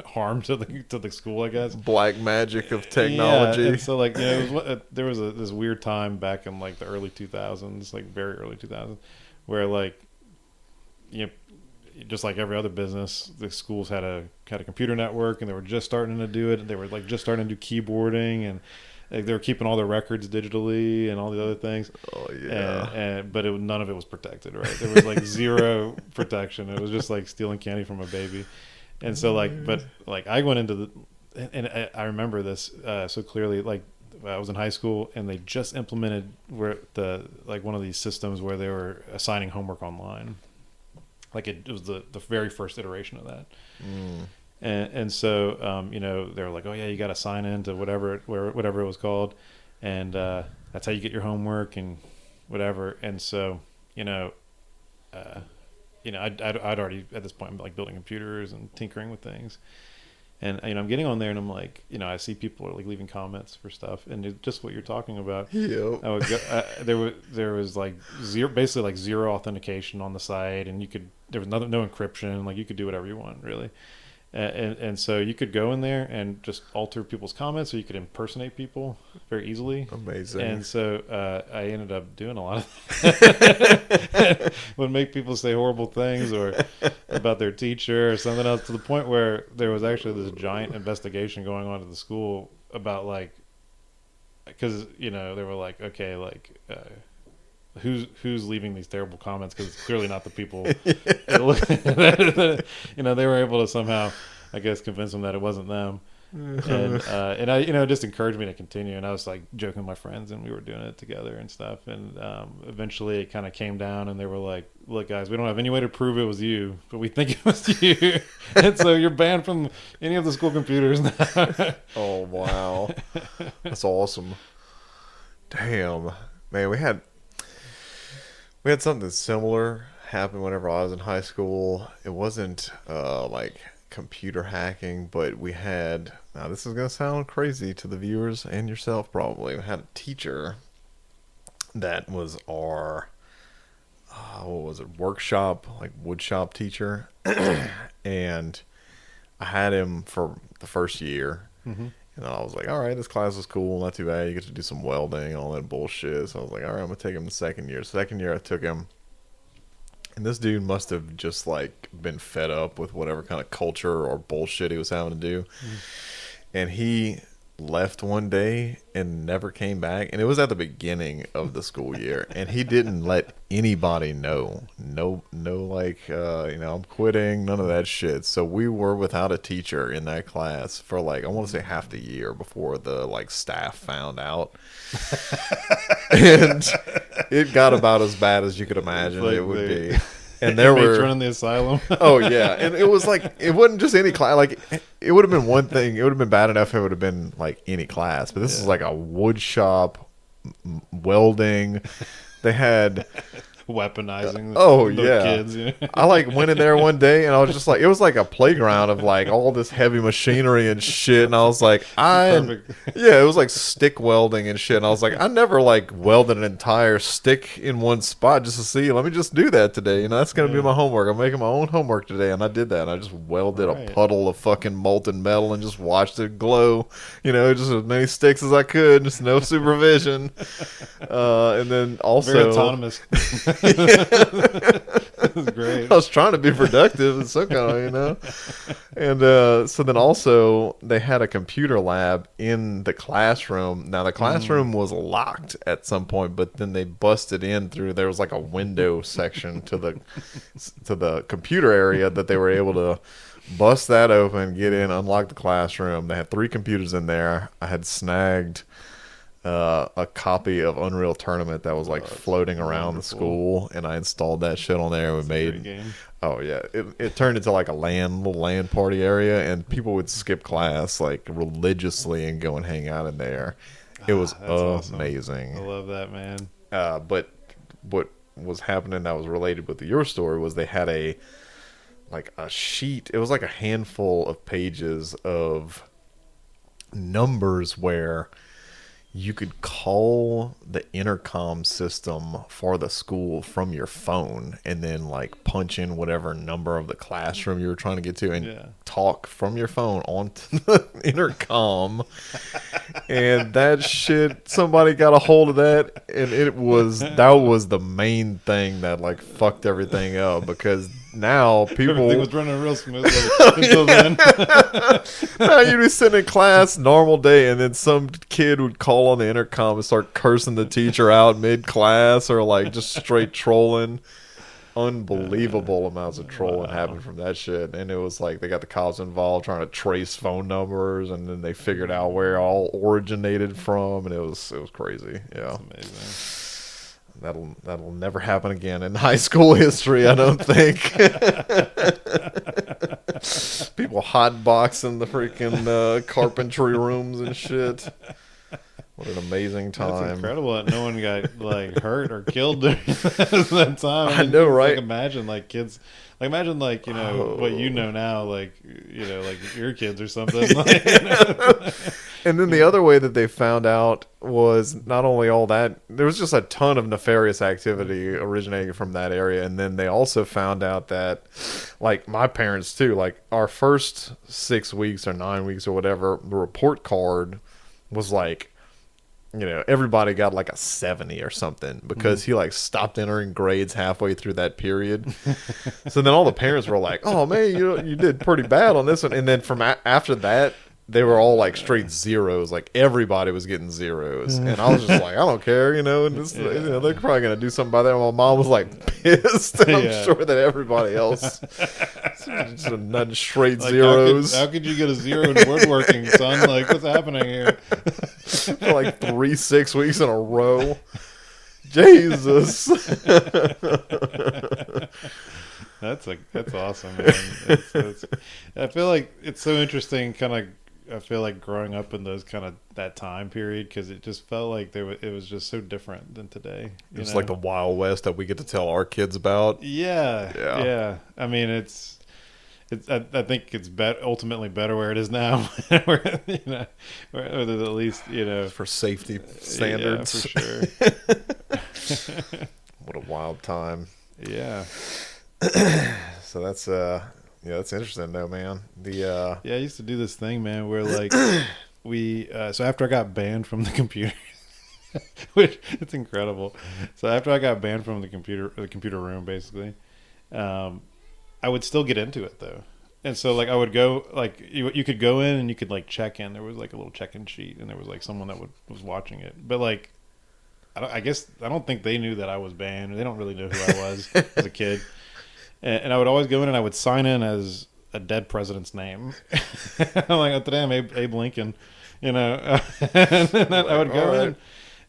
harm to the school, I guess. Black magic of technology. Yeah, and so like there was this weird time back in like the early 2000s, like very early 2000s, where like just like every other business, the schools had a computer network, and they were just starting to do it. They were like just starting to do keyboarding, and they were keeping all their records digitally and all the other things. Oh yeah. But none of it was protected, right? There was like zero protection. It was just like stealing candy from a baby. And so like, but like I went into and I remember this so clearly. Like I was in high school, and they just implemented one of these systems where they were assigning homework online. Like it was the very first iteration of that. And so, they were like, oh yeah, you got to sign into whatever it was called. And, that's how you get your homework and whatever. And so, I'd already at this point, like building computers and tinkering with things. And, I'm getting on there, and I'm like, I see people are like leaving comments for stuff, and it's just what you're talking about. Yep. I would go, there was like basically like zero authentication on the site, and there was no encryption. Like you could do whatever you want, really. And so you could go in there and just alter people's comments, or you could impersonate people very easily. Amazing. And so I ended up doing a lot of that. Would make people say horrible things or about their teacher or something else, to the point where there was actually this giant investigation going on at the school about like, because they were like, okay, like who's leaving these terrible comments, because it's clearly not the people. They were able to somehow, I guess, convince them that it wasn't them. And I, it just encouraged me to continue. And I was like joking with my friends, and we were doing it together and stuff. And eventually it kind of came down, and they were like, look guys, we don't have any way to prove it was you, but we think it was you. And so you're banned from any of the school computers now. Oh wow, that's awesome. Damn, man, we had something similar happen whenever I was in high school. It wasn't like computer hacking, but we had, now this is going to sound crazy to the viewers and yourself probably, we had a teacher that was our what was it, workshop, like wood shop teacher. And I had him for the first year. Mm-hmm. And I was like, all right, this class is cool, not too bad. You get to do some welding and all that bullshit. So I was like, all right, I'm going to take him the second year. Second year I took him. And this dude must have just like been fed up with whatever kind of culture or bullshit he was having to do. And he left one day and never came back. And it was at the beginning of the school year. And he didn't let anybody know. No, like, I'm quitting, none of that shit. So we were without a teacher in that class for like, I want to say half the year before the like staff found out. And it got about as bad as you could imagine it would be. And there were running the asylum. Oh yeah, and it was like it wasn't just any class. Like it would have been one thing. It would have been bad enough if it would have been like any class. But this is like a wood shop, welding. They had weaponizing. The kids. You know? I like went in there one day and I was just like, it was like a playground of like all this heavy machinery and shit. And I was like, it was like stick welding and shit. And I was like, I never like welded an entire stick in one spot just to see. Let me just do that today. That's gonna be my homework. I'm making my own homework today, and I did that. And I just welded a puddle of fucking molten metal and just watched it glow. Just as many sticks as I could, just no supervision. And then also very autonomous. That was great. I was trying to be productive and some kind of, And so then also they had a computer lab in the classroom. Now the classroom was locked at some point, but then they busted in through, there was like a window section to the computer area that they were able to bust that open, get in, unlock the classroom. They had 3 computers in there. I had snagged a copy of Unreal Tournament that was like floating around the school, and I installed that shit on there. We made it turned into like a little LAN party area, and people would skip class like religiously and go and hang out in there. It was amazing. Awesome. I love that, man. But what was happening that was related with your story was they had a sheet. It was like a handful of pages of numbers where you could call the intercom system for the school from your phone and then like punch in whatever number of the classroom you were trying to get to and talk from your phone onto the intercom. And that shit, somebody got a hold of that, and that was the main thing that like fucked everything up, because now people everything was running real smoothly until then. Now you'd be sitting in class, normal day, and then some kid would call on the intercom and start cursing the teacher out mid-class, or like just straight trolling. Unbelievable amounts of trolling happened from that shit. And it was like they got the cops involved trying to trace phone numbers, and then they figured out where it all originated from, and it was crazy. Yeah, that's amazing. That'll never happen again in high school history, I don't think. People hotboxing the freaking carpentry rooms and shit. What an amazing time! That's incredible that no one got like hurt or killed during that time. I know, right? Like, imagine like kids, like imagine like what you know now, like like your kids or something. Like, And then the other way that they found out was not only all that, there was just a ton of nefarious activity originating from that area. And then they also found out that, like my parents too, like our first 6 weeks or 9 weeks or whatever, the report card was like, everybody got like a 70 or something, because he like stopped entering grades halfway through that period. So then all the parents were like, "Oh man, you did pretty bad on this one." And then from after that, they were all like straight zeros. Like everybody was getting zeros, and I was just like, I don't care, and they're probably gonna do something about that. My mom was like pissed. And I'm sure that everybody else just nothing straight like, zeros. How could you get a zero in woodworking, son? Like, what's happening here? For like 6 weeks in a row. Jesus. That's awesome, man. I feel like it's so interesting, I feel like growing up in those that time period, because it just felt like it was just so different than today. It's like the Wild West that we get to tell our kids about. Yeah. I mean, I think it's ultimately better where it is now, where there's at least for safety standards. Yeah, for sure. What a wild time. Yeah. So that's yeah, that's interesting though, man. The Yeah, I used to do this thing, man, where like so after I got banned from the computer, which it's incredible. So after I got banned from the computer room, basically, um, I would still get into it though. And so like I would go like you could go in and you could like check in. There was like a little check-in sheet, and there was like someone that was watching it. But like I guess I don't think they knew that I was banned. They don't really know who I was as a kid. And I would always go in and I would sign in as a dead president's name. I'm like, oh, today I'm Abe Lincoln, you know. And then I would go in,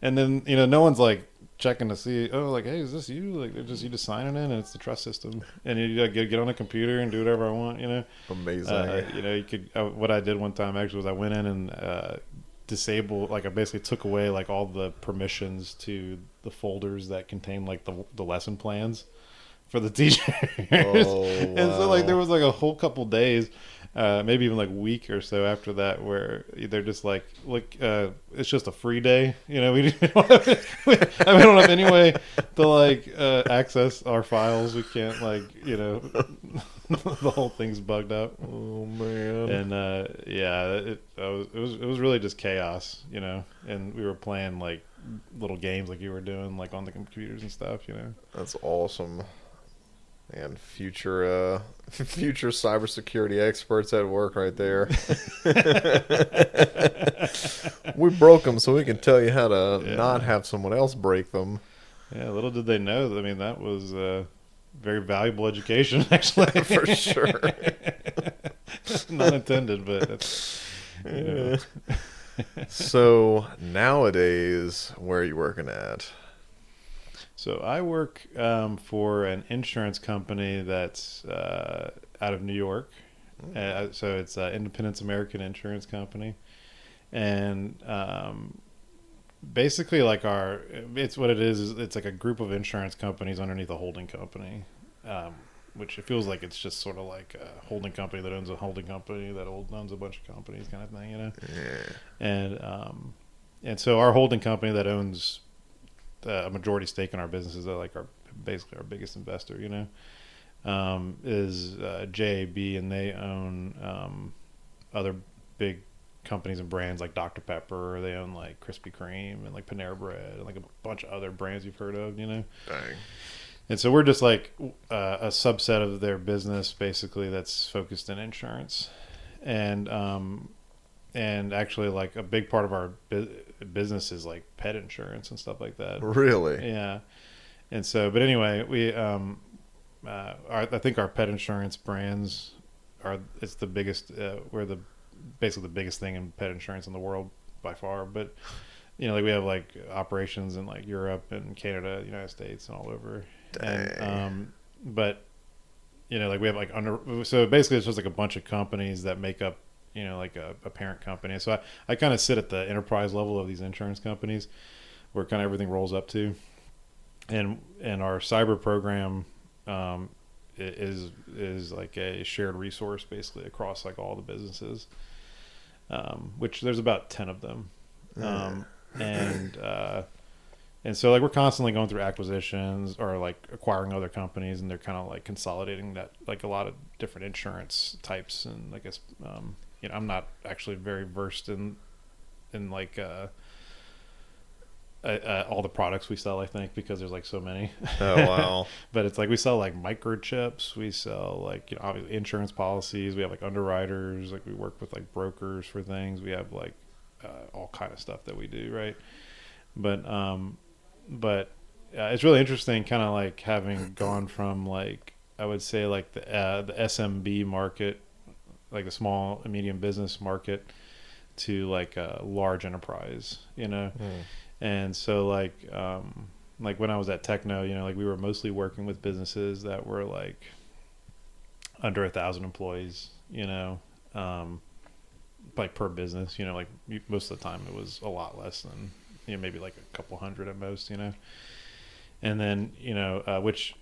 and then no one's like checking to see, oh, like, hey, is this you? Like, you just signing in, and it's the trust system, and you like, get on a computer and do whatever I want, amazing. You could. What I did one time actually was I went in and disabled, like I basically took away like all the permissions to the folders that contain like the lesson plans for the teachers. Oh, and so like there was like a whole couple days, maybe even like week or so after that, where they're just like, look, it's just a free day, we don't have any way to like access our files. We can't like the whole thing's bugged up. Oh man. And yeah, it was really just chaos, and we were playing like little games like you were doing like on the computers and stuff. That's awesome. And future cybersecurity experts at work right there. We broke them so we can tell you how to not have someone else break them. Yeah, little did they know. I mean, that was very valuable education, actually. For sure. Not intended, but that's, So nowadays, where are you working at? So I work for an insurance company that's out of New York. So it's Independence American Insurance Company. And basically like it's what it is it's like a group of insurance companies underneath a holding company, which it feels like it's just sort of like a holding company that owns a holding company that owns a bunch of companies kind of thing, Yeah. And so our holding company that owns a majority stake in our businesses, that like basically our biggest investor, is JAB, and they own other big companies and brands like Dr. Pepper. They own like Krispy Kreme and like Panera Bread and like a bunch of other brands you've heard of, Dang. And so we're just like a subset of their business, basically, that's focused in insurance. And actually, like a big part of our business is like pet insurance and stuff like that. Really? Yeah. And so, but anyway, we I think our pet insurance brands it's the biggest. We're basically the biggest thing in pet insurance in the world by far. But like we have like operations in like Europe and Canada, United States, and all over. Dang. And but like we have like so basically it's just like a bunch of companies that make up like a parent company. So I kind of sit at the enterprise level of these insurance companies, where kind of everything rolls up to, and our cyber program is like a shared resource basically across like all the businesses, which there's about 10 of them, and so like we're constantly going through acquisitions or like acquiring other companies, and they're kind of like consolidating that, like a lot of different insurance types. And I guess I'm not actually very versed in like all the products we sell, I think, because there's like so many. Oh wow. But it's like we sell like microchips, we sell like obviously insurance policies, we have like underwriters, like we work with like brokers for things, we have like all kind of stuff that we do, right? But it's really interesting, kind of like having gone from like, I would say like the SMB market, like the small and medium business market, to like a large enterprise, And so like when I was at Techno, like we were mostly working with businesses that were like under 1,000 employees, like per business, like most of the time it was a lot less than, maybe like a couple hundred at most, and then, which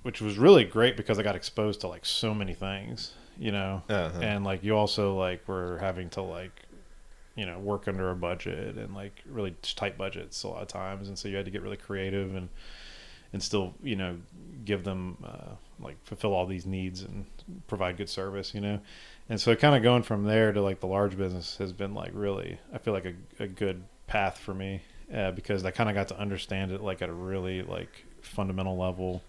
was really great because I got exposed to like so many things, and like you also like were having to like, work under a budget and like really tight budgets a lot of times. And so you had to get really creative and still, give them, like fulfill all these needs and provide good service, And so kind of going from there to like the large business has been like really, I feel like a good path for me, because I kind of got to understand it like at a really like fundamental level,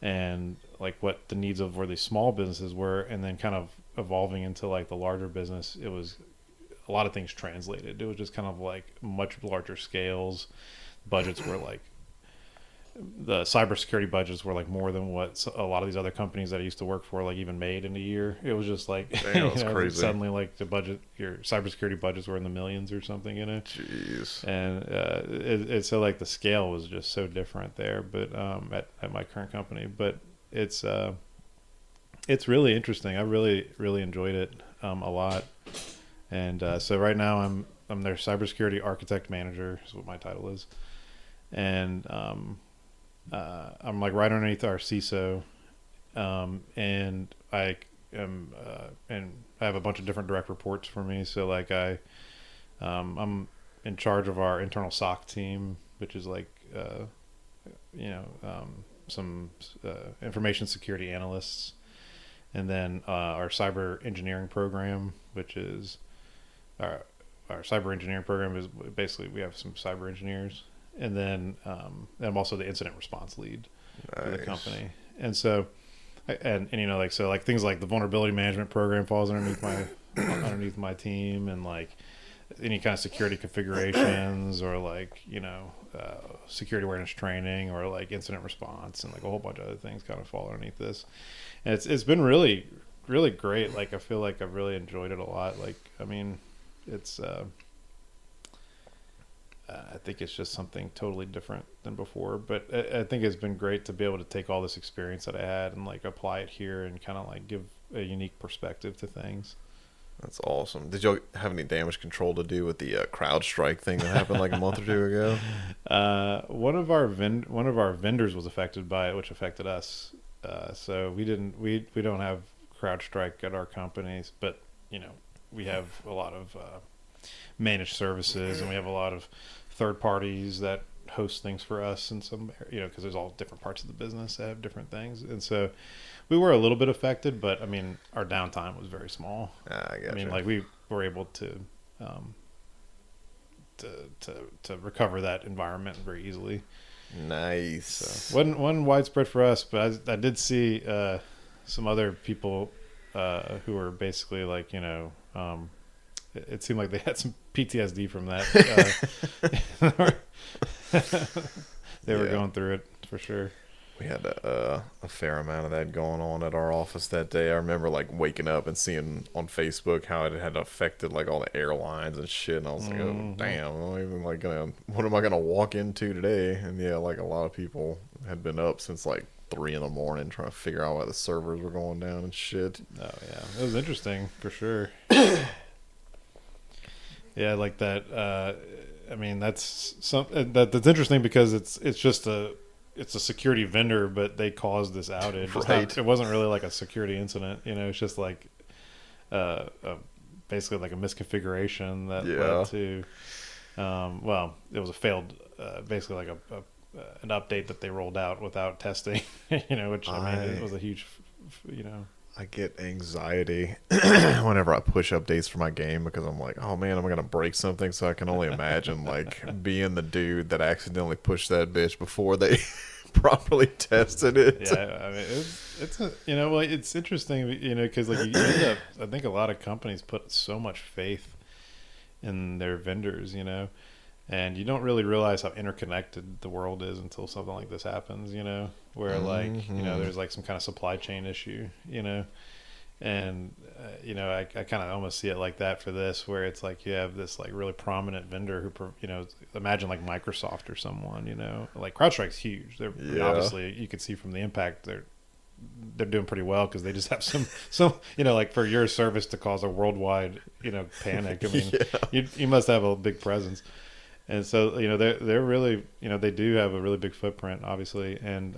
and like what the needs of where these small businesses were, and then kind of evolving into like the larger business. It was a lot of things translated. It was just kind of like much larger scales. Budgets were like, the cybersecurity budgets were like more than what a lot of these other companies that I used to work for like even made in a year. It was just like, damn, that's crazy. Suddenly like your cybersecurity budgets were in the millions or something, Jeez. And so like the scale was just so different there, but at my current company. But it's really interesting. I really enjoyed it a lot. And so right now I'm their cybersecurity architect manager is what my title is, and I'm like right underneath our CISO, and I am and I have a bunch of different direct reports for me. So like I'm in charge of our internal SOC team, which is like some information security analysts, and then our cyber engineering program, which is our cyber engineering program is basically we have some cyber engineers. And then I'm also the incident response lead for the company. And so, and so like things like the vulnerability management program falls underneath my team, and like any kind of security configurations or like security awareness training or like incident response and like a whole bunch of other things kind of fall underneath this. And it's been really great. Like I feel like I've really enjoyed it a lot. Like I mean, it's. I think it's just something totally different than before, but I think it's been great to be able to take all this experience that I had and like apply it here and kind of like give a unique perspective to things. That's awesome. Did you have any damage control to do with the CrowdStrike thing that happened like a month or two ago? One of our vendors was affected by it, which affected us. So we don't have CrowdStrike at our companies, but we have a lot of managed services, and we have a lot of third parties that host things for us, and some because there's all different parts of the business that have different things, and so we were a little bit affected, but I mean our downtime was very small. I mean like we were able to recover that environment very easily. Nice. So wasn't widespread for us, but I did see some other people who were basically like it seemed like they had some PTSD from that. They were going through it for sure. We had a fair amount of that going on at our office that day. I remember like waking up and seeing on Facebook how it had affected like all the airlines and shit. And I was like, oh damn, I'm not even like what am I gonna walk into today? And yeah, like a lot of people had been up since like 3 a.m. trying to figure out why the servers were going down and shit. Oh yeah, it was interesting for sure. Yeah, like that. I mean, that's that's interesting because it's just a security vendor, but they caused this outage. Right. It wasn't really like a security incident. It's just like basically like a misconfiguration that led to. It was a failed, basically like an update that they rolled out without testing. Which I mean, it was a huge. I get anxiety whenever I push updates for my game because I'm like, oh man, am I gonna break something? So I can only imagine like being the dude that accidentally pushed that bitch before they properly tested it. Yeah, I mean it's interesting, because like you end up, I think a lot of companies put so much faith in their vendors, and you don't really realize how interconnected the world is until something like this happens, where like, there's like some kind of supply chain issue, and, I kind of almost see it like that for this, where it's like you have this like really prominent vendor who, imagine like Microsoft or someone, like CrowdStrike's huge. They're obviously, you can see from the impact, they're doing pretty well because they just have some like for your service to cause a worldwide, panic. I mean, you must have a big presence. And so, they're really, they do have a really big footprint, obviously. And,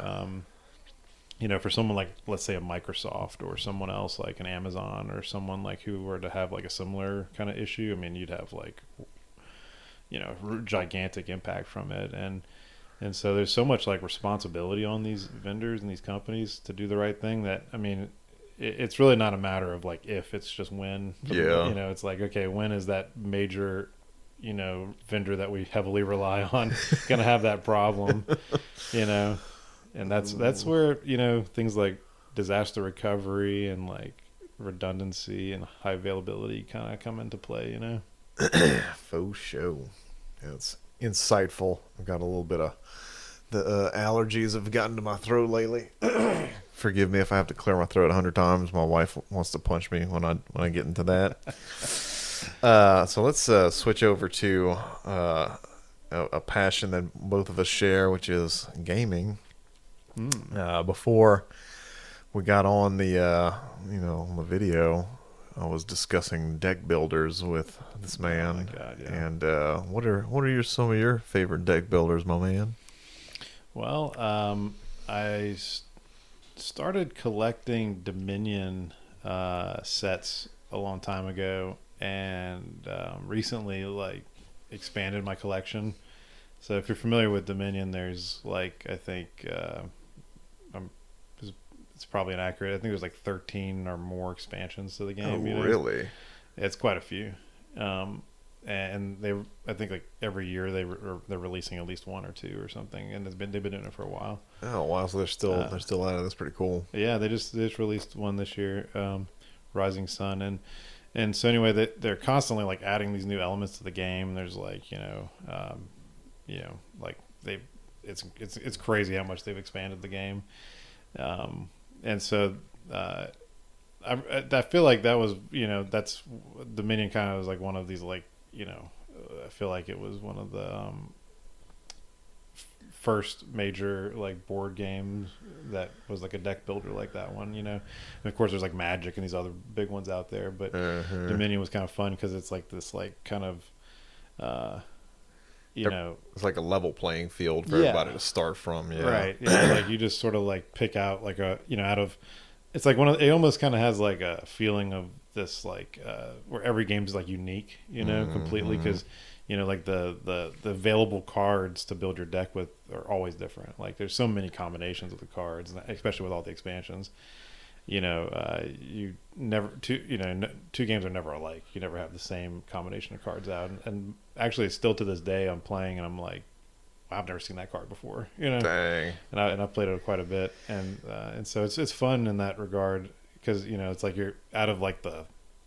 for someone like, let's say a Microsoft or someone else like an Amazon or someone like who were to have like a similar kind of issue, I mean, you'd have like, gigantic impact from it. And And so there's so much like responsibility on these vendors and these companies to do the right thing that, I mean, it's really not a matter of like if, it's just when. Yeah. You know, it's like, okay, when is that major, you know, vendor that we heavily rely on going to have that problem, you know? And that's where, you know, things like disaster recovery and like redundancy and high availability kind of come into play, you know? Faux show. It's insightful. I've got a little bit of the allergies have gotten to my throat lately. Forgive me if I have to clear my throat 100 times. My wife wants to punch me when I get into that. So let's switch over to a passion that both of us share, which is gaming. Before we got on the on the video, I was discussing deck builders with this man. Oh my God, yeah. And what are some of your favorite deck builders, my man? Well, I started collecting Dominion sets a long time ago, and recently like expanded my collection. So if you're familiar with Dominion, there's like, I think it's probably inaccurate. I think there's like 13 or more expansions to the game. Oh, really? It's quite a few. And I think like every year they're releasing at least one or two or something, and they've been doing it for a while. Oh wow! So they're still at it. That's pretty cool. Yeah, they just released one this year, Rising Sun, and so anyway, they're constantly like adding these new elements to the game. There's like like it's crazy how much they've expanded the game, and so I feel like that was that's Dominion kind of was like one of these like I feel like it was one of the first major like board games that was like a deck builder like that one, and of course there's like Magic and these other big ones out there, but Dominion was kind of fun because it's like this like kind of it's like a level playing field for everybody to start from. Right. Like you just sort of like pick out like a out of, it's like it almost kind of has like a feeling of this like where every game is like unique, completely, because like the available cards to build your deck with are always different. Like there's so many combinations of the cards, especially with all the expansions. You never two games are never alike. You never have the same combination of cards out, and actually still to this day I'm playing and I'm like, wow, I've never seen that card before. Dang. And I've played it quite a bit, and so it's fun in that regard, because it's like you're out of like the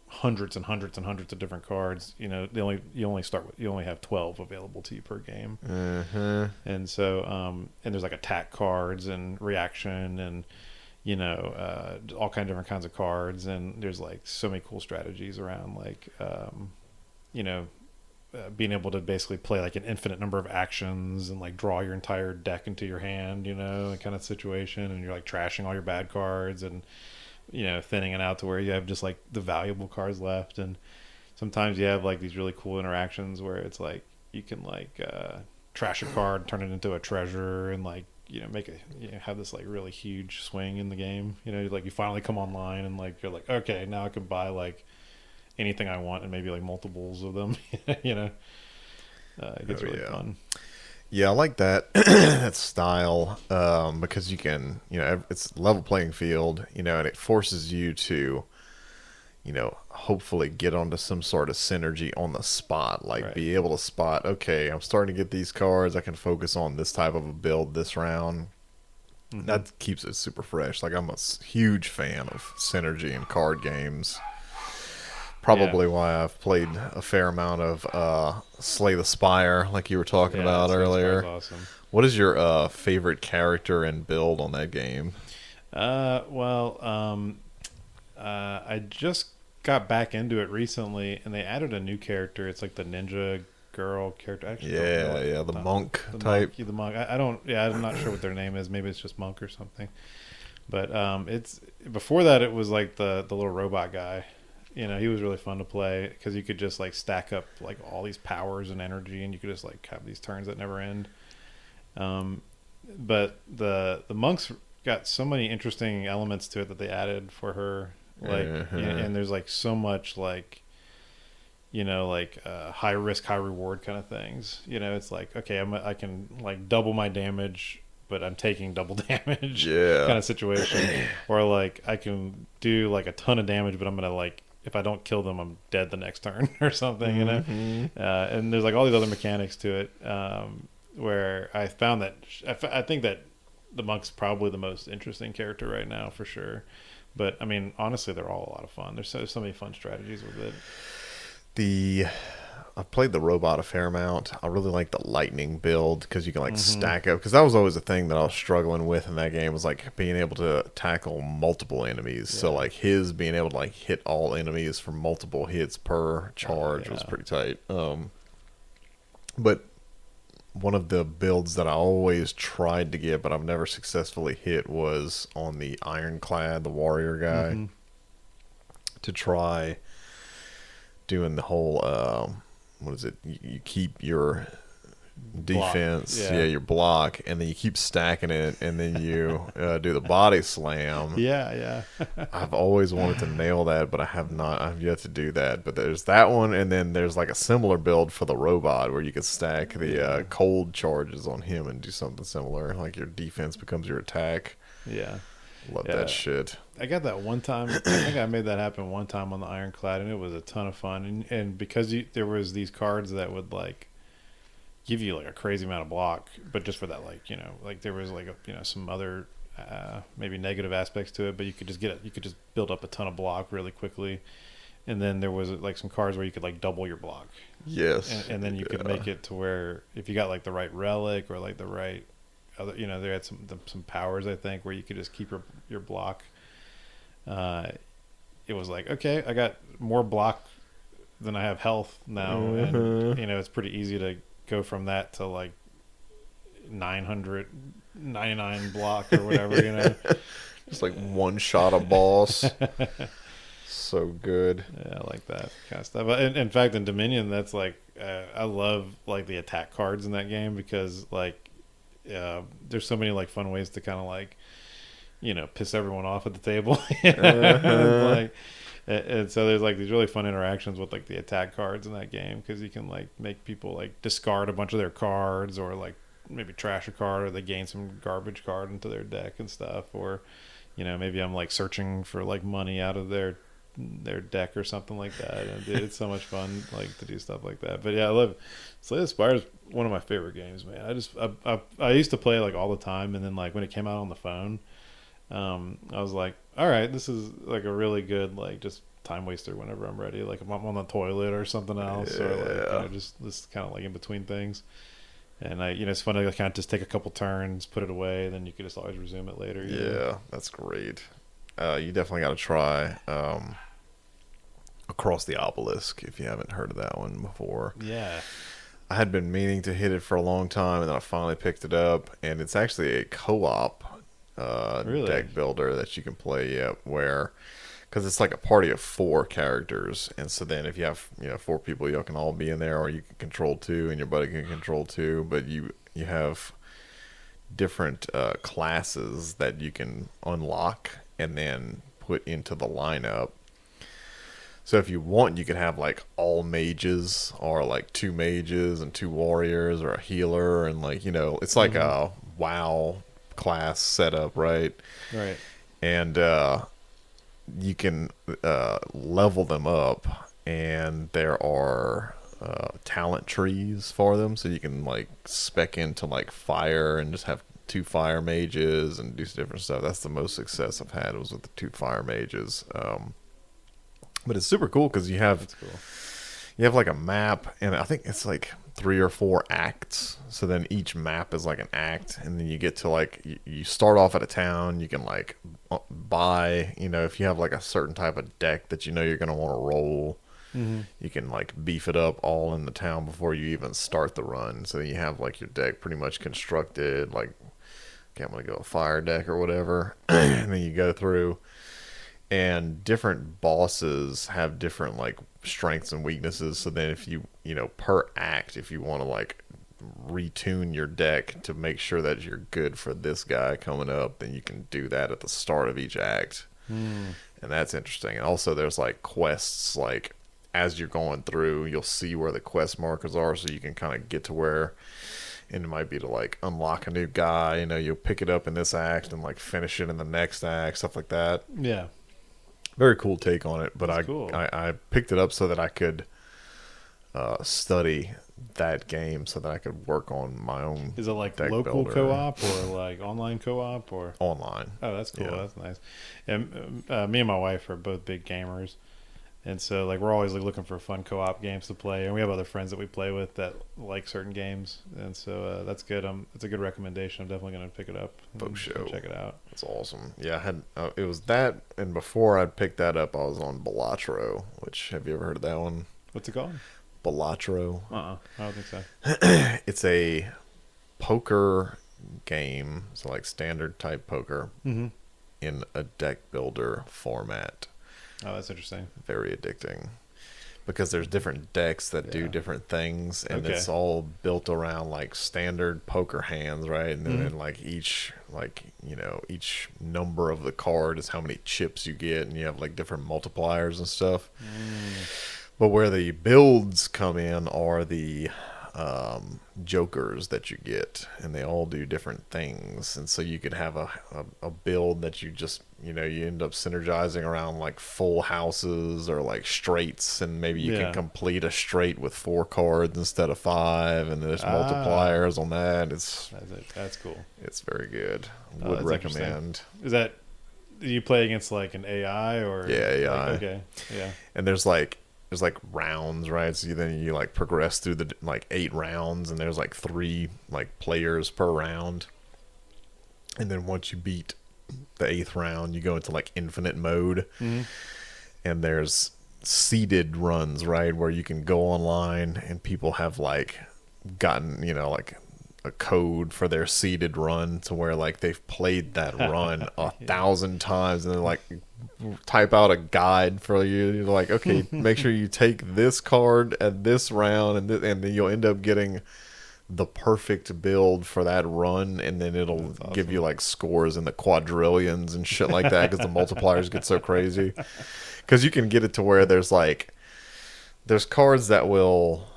hundreds and hundreds and hundreds of different cards. You only have 12 available to you per game. And so and there's like attack cards and reaction and all kind of different kinds of cards, and there's like so many cool strategies around like being able to basically play like an infinite number of actions and like draw your entire deck into your hand, and kind of situation, and you're like trashing all your bad cards and thinning it out to where you have just like the valuable cards left. And sometimes you have like these really cool interactions where it's like you can like trash a card, turn it into a treasure, and like make have this like really huge swing in the game. Like you finally come online and like you're like, okay, now I can buy like anything I want and maybe like multiples of them. It gets really fun. Yeah, I like that that style, because you can, it's level playing field, and it forces you to, hopefully get onto some sort of synergy on the spot, like be able to spot, okay, I'm starting to get these cards, I can focus on this type of a build this round. That keeps it super fresh. Like I'm a huge fan of synergy in card games. Probably why I've played a fair amount of Slay the Spire, like you were talking about earlier. Awesome. What is your favorite character and build on that game? I just got back into it recently, and they added a new character. It's like the ninja girl character. Actually, the monk type. The monk. I'm not sure what their name is. Maybe it's just monk or something. But it's before that, it was like the little robot guy. He was really fun to play because you could just like stack up like all these powers and energy, and you could just like have these turns that never end. But the monks got so many interesting elements to it that they added for her, like and there's like so much like like high risk, high reward kind of things. It's like, okay, I can like double my damage, but I'm taking double damage Yeah. kind of situation. Or like I can do like a ton of damage, but I'm going to like, if I don't kill them, I'm dead the next turn or something, and there's like all these other mechanics to it, where I found that I think that the monk's probably the most interesting character right now for sure. But I mean, honestly, they're all a lot of fun. There's so many fun strategies with it. I've played the robot a fair amount. I really like the lightning build because you can like stack up. Because that was always a thing that I was struggling with in that game, was like being able to tackle multiple enemies. Yeah. So like his being able to like hit all enemies for multiple hits per charge was pretty tight. But one of the builds that I always tried to get, but I've never successfully hit, was on the Ironclad, the warrior guy, to try doing the whole what is it, you keep your defense, your block, and then you keep stacking it, and then you do the body slam. I've always wanted to nail that, but I've yet to do that. But there's that one, and then there's like a similar build for the robot where you can stack the cold charges on him and do something similar, like your defense becomes your attack. Love that shit. I got that one time. I think I made that happen one time on the Ironclad, and it was a ton of fun. And because there was these cards that would like give you like a crazy amount of block, but just for that, like like there was like some other maybe negative aspects to it, but you could just build up a ton of block really quickly. And then there was like some cards where you could like double your block. Yes. And then you could make it to where if you got like the right relic or like the right other, they had some powers, I think, where you could just keep your block. It was like, okay, I got more block than I have health now, and it's pretty easy to go from that to like 999 block or whatever. Just like one shot a boss. So good. Yeah, I like that kind of stuff. In fact, in Dominion, that's like I love like the attack cards in that game, because like there's so many like fun ways to kind of like piss everyone off at the table. And so there's like these really fun interactions with like the attack cards in that game, because you can like make people like discard a bunch of their cards, or like maybe trash a card, or they gain some garbage card into their deck and stuff, or maybe I'm like searching for like money out of their deck or something like that. And it's so much fun like to do stuff like that. But yeah, I love Slay the Spire is one of my favorite games, man. I used to play like all the time, and then like when it came out on the phone, I was like, all right, this is like a really good like just time waster whenever I'm ready, like if I'm on the toilet or something else, or like just this kind of like in between things. And it's fun to kind of just take a couple turns, put it away, then you could just always resume it later. That's great. You definitely got to try Across the Obelisk, if you haven't heard of that one before. I had been meaning to hit it for a long time, and then I finally picked it up, and it's actually a co-op deck builder that you can play, where, because it's like a party of 4 characters, and so then if you have 4 people, you can all be in there, or you can control 2 and your buddy can control 2, but you have different classes that you can unlock and then put into the lineup. So if you want, you could have like all mages, or like 2 mages and 2 warriors, or a healer, and like it's like a WoW class setup, right? And you can level them up, and there are talent trees for them, so you can like spec into like fire and just have 2 fire mages and do some different stuff. That's the most success I've had, was with the 2 fire mages. But it's super cool because you have like a map, and I think it's like 3 or 4 acts. So then each map is like an act, and then you get to like you start off at a town. You can like buy, if you have like a certain type of deck that you're going to want to roll, you can like beef it up all in the town before you even start the run. So you have like your deck pretty much constructed. Like, okay, I'm going to go a fire deck or whatever, and then you go through. And different bosses have different like strengths and weaknesses. So then if you per act, if you want to like retune your deck to make sure that you're good for this guy coming up, then you can do that at the start of each act. And that's interesting. And also there's like quests like as you're going through, you'll see where the quest markers are, so you can kind of get to where. And it might be to like unlock a new guy. You know, you'll pick it up in this act and like finish it in the next act, stuff like that. Yeah. Very cool take on it. But Cool. I picked it up so that I could study that game, so that I could work on my own. Is it like deck local builder. co-op or like online co-op or Online. Oh, that's cool. Yeah. That's nice. And me and my wife are both big gamers, and so like we're always like looking for fun co-op games to play. And we have other friends that we play with that like certain games, and so that's good. It's a good recommendation. I'm definitely going to pick it up. For sure. Check it out. That's awesome. Yeah, I had it was that, and before I picked that up, I was on Balatro. Which, have you ever heard of that one? What's it called? Balatro. I don't think so. It's a poker game, so like standard type poker Mm-hmm. in a deck builder format. Oh, that's interesting. Very addicting because there's different decks that do Yeah. different things, and Okay. it's all built around like standard poker hands, right? And then like each each number of the card is how many chips you get, and you have like different multipliers and stuff. But where the builds come in are the jokers that you get, and they all do different things. And so you could have a build that you just, you end up synergizing around like full houses or like straights, and maybe you can complete a straight with 4 cards instead of 5, and there's multipliers on that. That's cool. It's very good. Oh, Would that's recommend. Is that, do you play against like an AI or? Yeah, AI. Like, okay, yeah. And there's like rounds, right? So then you like progress through the like 8 rounds, and there's like 3 like players per round. And then once you beat the 8th round, you go into like infinite mode. Mm-hmm. And there's seeded runs, right, where you can go online and people have like gotten, like a code for their seeded run to where like they've played that run 1,000 times, and then like type out a guide for you. You're like, okay, make sure you take this card at this round, and then you'll end up getting the perfect build for that run, and then it'll give you like scores in the quadrillions and shit like that, because the multipliers get so crazy. Because you can get it to where there's cards that will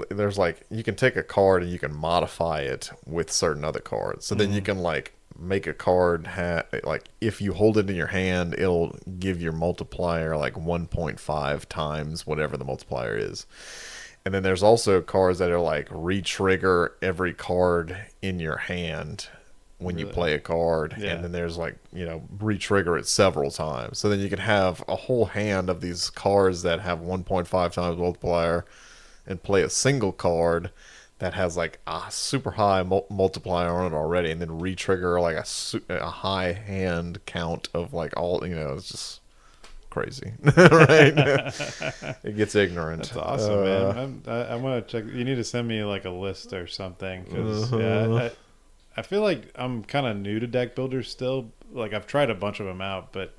there's like, you can take a card and you can modify it with certain other cards. So then you can like make a card like, if you hold it in your hand, it'll give your multiplier like 1.5 times whatever the multiplier is. And then there's also cards that are like re-trigger every card in your hand when you play a card. Yeah. And then there's like, re-trigger it several times. So then you can have a whole hand of these cards that have 1.5 times multiplier, and play a single card that has like a super high multiplier on it already, and then re-trigger like a high hand count of like all, it's just crazy. Right? It gets ignorant. That's awesome, man. I'm gonna check. You need to send me like a list or something, because I feel like I'm kind of new to deck builders still. Like, I've tried a bunch of them out, but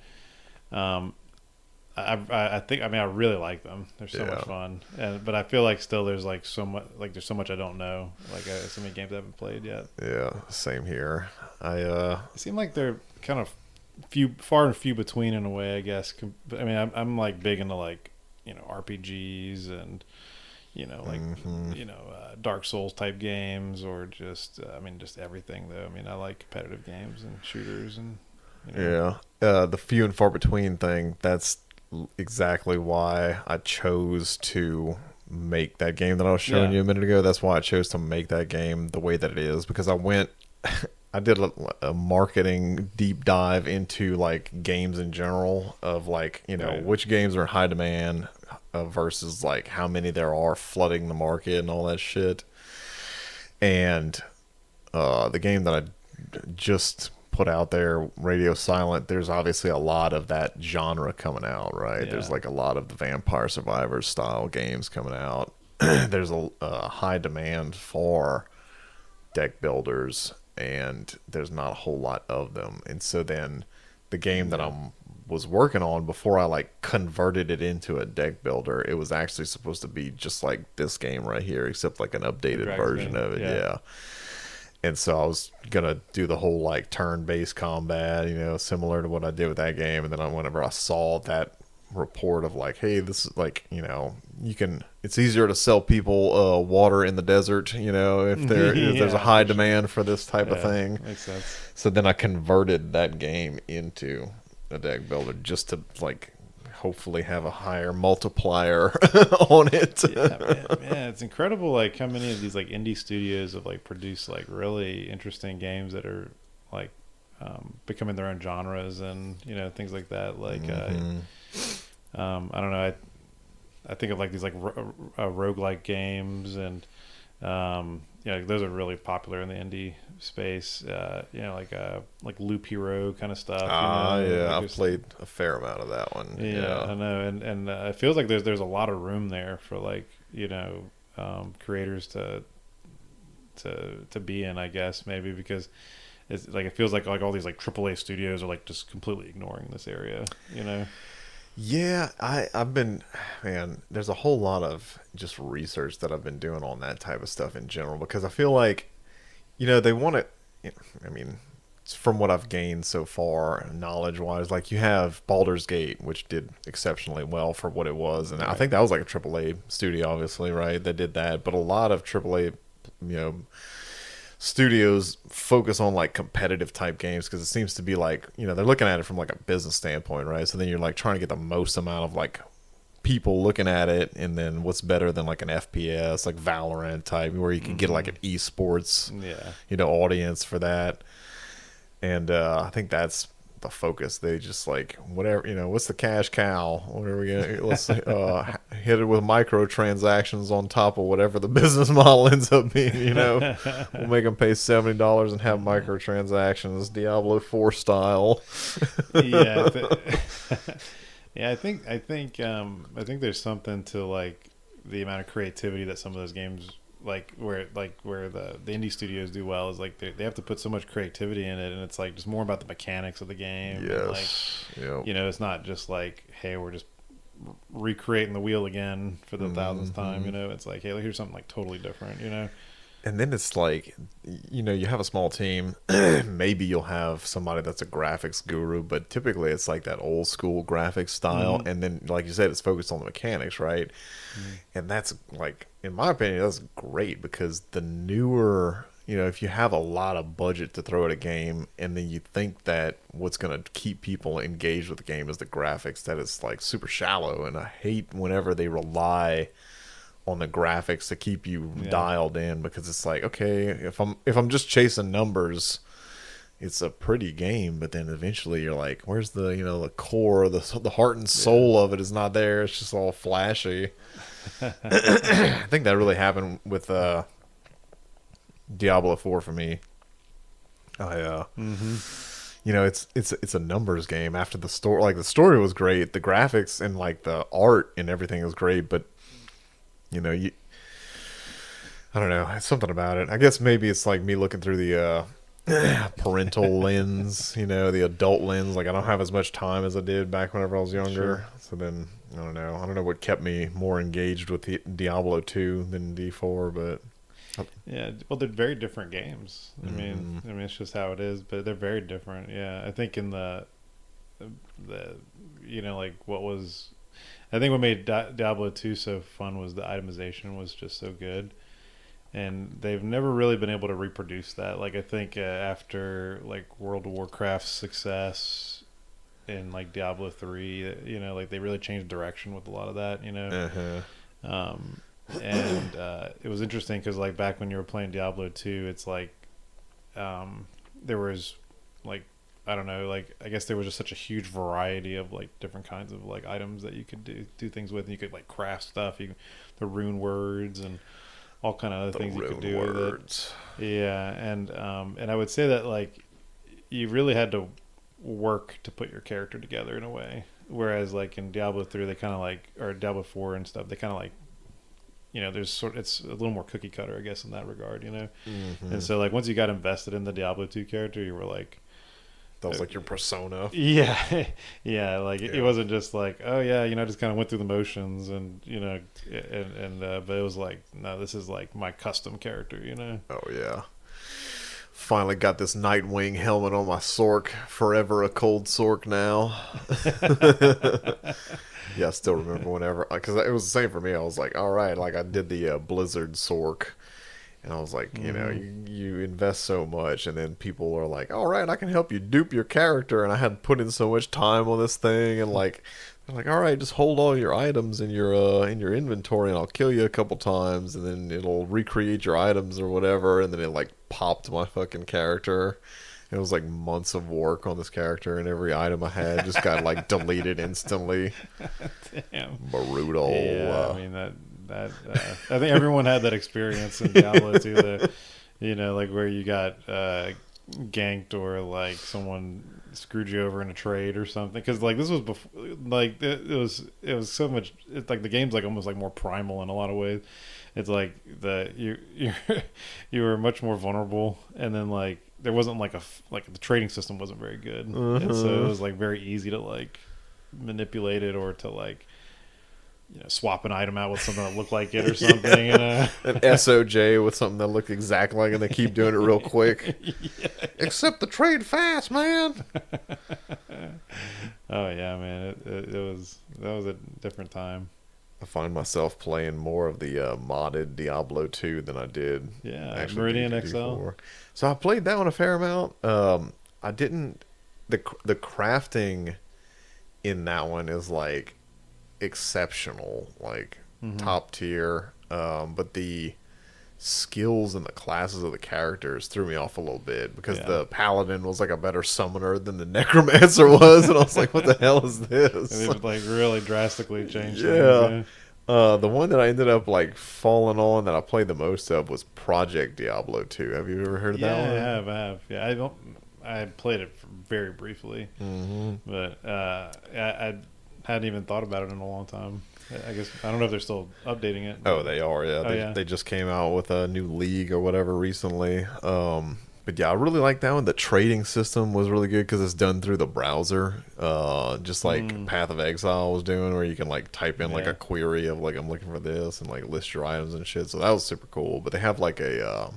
I think, I really like them. They're so much fun, but I feel like still there's like so much, there's so much I don't know. Like, so many games I haven't played yet. Yeah, same here. It seem like they're kind of far and few between in a way, I guess. I'm like big into like, RPGs and Dark Souls type games, or just just everything though. I like competitive games and shooters and the few and far between thing, that's exactly why I chose to make that game that I was showing you a minute ago. That's why I chose to make that game the way that it is, because I did a marketing deep dive into like games in general, of like, which games are in high demand versus like how many there are flooding the market and all that shit. And the game that I just put out there, Radio Silent, there's obviously a lot of that genre coming out, right? There's like a lot of the Vampire Survivors style games coming out. There's a high demand for deck builders, and there's not a whole lot of them. And so then the game that I was working on before I like converted it into a deck builder, it was actually supposed to be just like this game right here, except like an updated version of it. Yeah. And so I was gonna do the whole like turn-based combat, similar to what I did with that game. And then whenever I saw that report of like, hey, this is like, it's easier to sell people water in the desert, if if there's a high demand for this type of thing. Makes sense. So then I converted that game into a deck builder just to like hopefully have a higher multiplier on it. Yeah, it's incredible like how many of these like indie studios have like produced like really interesting games that are like becoming their own genres and things like that. Like I don't know, I think of like these like roguelike games and those are really popular in the indie space. Like Loop Hero kind of stuff. Yeah, I've played a fair amount of that one. Yeah, I know, and it feels like there's a lot of room there for like creators to be in, I guess, maybe because it's like it feels like all these like AAA studios are like just completely ignoring this area. Yeah, I've been, man, there's a whole lot of just research that I've been doing on that type of stuff in general because I feel like, they want to, I mean, from what I've gained so far, knowledge-wise, like you have Baldur's Gate, which did exceptionally well for what it was, and I think that was like a AAA studio, obviously, right, that did that, but a lot of AAA, studios focus on like competitive type games because it seems to be like they're looking at it from like a business standpoint, right? So then you're like trying to get the most amount of like people looking at it, and then what's better than like an FPS like Valorant type where you can get like an esports audience for that. And I think that's the focus. They just like whatever, what's the cash cow, what are we gonna, let's hit it with microtransactions on top of whatever the business model ends up being. We'll make them pay $70 and have microtransactions, Diablo 4 style. I think there's something to like the amount of creativity that some of those games where the indie studios do well is like they have to put so much creativity in it, and it's like just more about the mechanics of the game. Yes. And like, it's not just like, hey, we're just recreating the wheel again for the thousandth time. It's like, hey, here's something like totally different. And then it's like, you have a small team. Maybe you'll have somebody that's a graphics guru, but typically it's like that old school graphics style. And then, like you said, it's focused on the mechanics, right? And that's like, in my opinion, that's great because the newer, if you have a lot of budget to throw at a game and then you think that what's going to keep people engaged with the game is the graphics, that is like super shallow. And I hate whenever they rely on the graphics to keep you dialed in, because it's like, okay, if I'm just chasing numbers, it's a pretty game, but then eventually you're like, where's the the core, the heart and soul of it is not there. It's just all flashy. I think that really happened with Diablo 4 for me. It's a numbers game. After the story, like the story was great, the graphics and like the art and everything was great, but I don't know, it's something about it. I guess maybe it's like me looking through the parental lens, the adult lens. Like I don't have as much time as I did back whenever I was younger. Sure. So then I don't know what kept me more engaged with the Diablo 2 than D4, but yeah, well, they're very different games. I mean, it's just how it is, but they're very different. Yeah, I think in the like I think what made Diablo 2 so fun was the itemization was just so good. And they've never really been able to reproduce that. Like I think after like World of Warcraft's success in like Diablo 3, like they really changed direction with a lot of that, and it was interesting because like back when you were playing Diablo 2, it's like there was like, I don't know, like I guess there was just such a huge variety of like different kinds of like items that you could do things with. And you could like craft stuff, the rune words and all kind of other things you could do with it. Yeah, and I would say that like you really had to work to put your character together in a way. Whereas like in Diablo 3, they kind of like, or Diablo 4 and stuff, they kind of like, there's it's a little more cookie cutter, I guess, in that regard, And so like once you got invested in the Diablo 2 character, you were like, that was like your persona. Yeah. Like it wasn't just like, oh yeah, I just kind of went through the motions and, but it was like, no, this is like my custom character, Oh yeah. Finally got this Nightwing helmet on my Sork. Forever a cold Sork now. Yeah, I still remember whenever, because it was the same for me. I was like, all right, like I did the Blizzard Sork, and I was like, you know, you invest so much, and then people are like, all right, I can help you dupe your character, and I had put in so much time on this thing, and like, they're like, all right, just hold all your items in your inventory, and I'll kill you a couple times, and then it'll recreate your items or whatever, and then it like popped my fucking character. It was like months of work on this character, and every item I had just got like deleted instantly. Damn. Brutal. Yeah, I mean that I think everyone had that experience in Diablo 2. You know, like where you got ganked or like someone screwed you over in a trade or something. Because like this was before, like it was so much. It's like the game's like almost like more primal in a lot of ways. It's like you were much more vulnerable, and then like there wasn't like the trading system wasn't very good, and so it was like very easy to like manipulate it or to like, you know, swap an item out with something that looked like it or something. An SOJ with something that looked exactly like it, and they keep doing it real quick. Yeah. Accept the trade fast, man. Oh yeah, man, that was a different time. I find myself playing more of the modded Diablo 2 than I did. Yeah, actually Meridian D4. XL. So I played that one a fair amount. I didn't. The crafting in that one is like exceptional, like top tier. But the skills and the classes of the characters threw me off a little bit because the paladin was like a better summoner than the necromancer was, and I was like, what the hell is this? And it like really drastically changed yeah. things. The one that I ended up like falling on that I played the most of was Project Diablo 2. Have you ever heard of that one? Yeah, I have. Yeah, I played it very briefly, but I hadn't even thought about it in a long time. I guess I don't know if they're still updating it. Oh, they are. Yeah, they just came out with a new league or whatever recently. But yeah, I really like that one. The trading system was really good because it's done through the browser, just like Path of Exile was doing, where you can like type in like a query of like I'm looking for this and like list your items and shit. So that was super cool. But they have like a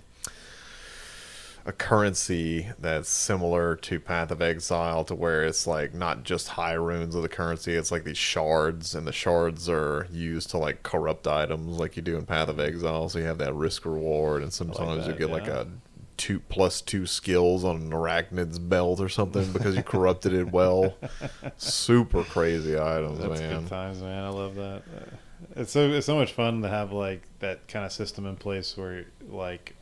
currency that's similar to Path of Exile, to where it's like not just high runes of the currency, it's like these shards, and the shards are used to like corrupt items like you do in Path of Exile. So you have that risk reward, and sometimes you get like a 2+2 skills on an arachnid's belt or something because you corrupted it well. Super crazy items. That's man. Good times, man. I love that. It's so much fun to have like that kind of system in place where like,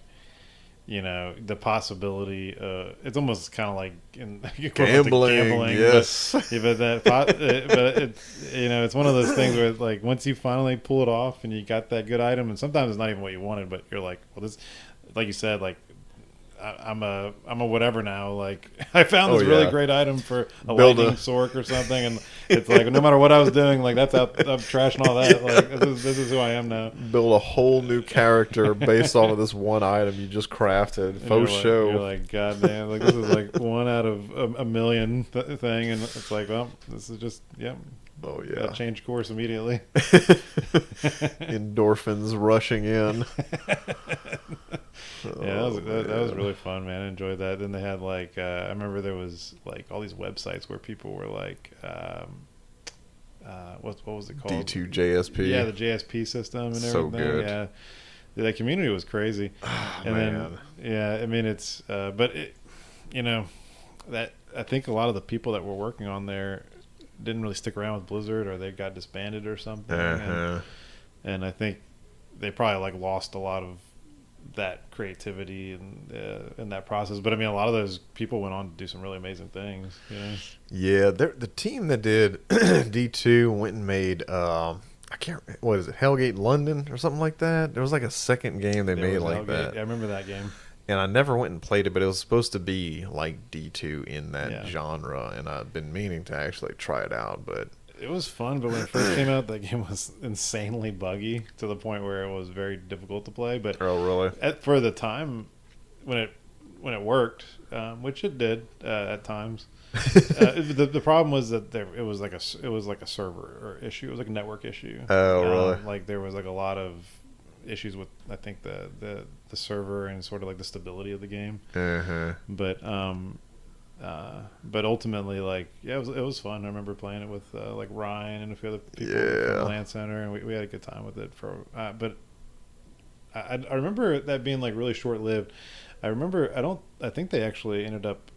you know, the possibility, it's almost kind of like gambling. Yes. But it's, you know, it's one of those things where like once you finally pull it off and you got that good item, and sometimes it's not even what you wanted, but you're like, well, this, like you said, like I'm a whatever now. Like I found this really great item for a lightning sork or something, and it's like no matter what I was doing, like that's out. I'm trashing all that. Like this is who I am now. Build a whole new character based off of this one item you just crafted. Faux show. You're like, God damn, like this is like one out of a million thing, and it's like, well, this is just Oh yeah. Change course immediately. Endorphins rushing in. Yeah, that was really fun, man. I enjoyed that. Then they had like I remember there was like all these websites where people were like what was it called? D2 JSP. Yeah, the JSP system and everything. So good. Yeah, that community was crazy. And man. Then I mean it's but it, you know, that I think a lot of the people that were working on there didn't really stick around with Blizzard, or they got disbanded or something. And I think they probably like lost a lot of that creativity and in that process. But I mean, a lot of those people went on to do some really amazing things. You know? Yeah, the team that did D2 went and made what is it, Hellgate London or something like that. There was like a second game they made like Hellgate. that. Yeah, I remember that game. And I never went and played it, but it was supposed to be like D2 in that genre, and I've been meaning to actually try it out, but it was fun. But when it first came out, that game was insanely buggy to the point where it was very difficult to play. But really? For the time when it worked, which it did at times, the problem was that it was like a server issue. It was like a network issue. Oh, really? Like there was like a lot of issues with I think the server and sort of like the stability of the game. But ultimately, like, yeah, it was fun. I remember playing it with like Ryan and a few other people from the Land Center, and we had a good time with it. But I remember that being like really short lived. I think they actually ended up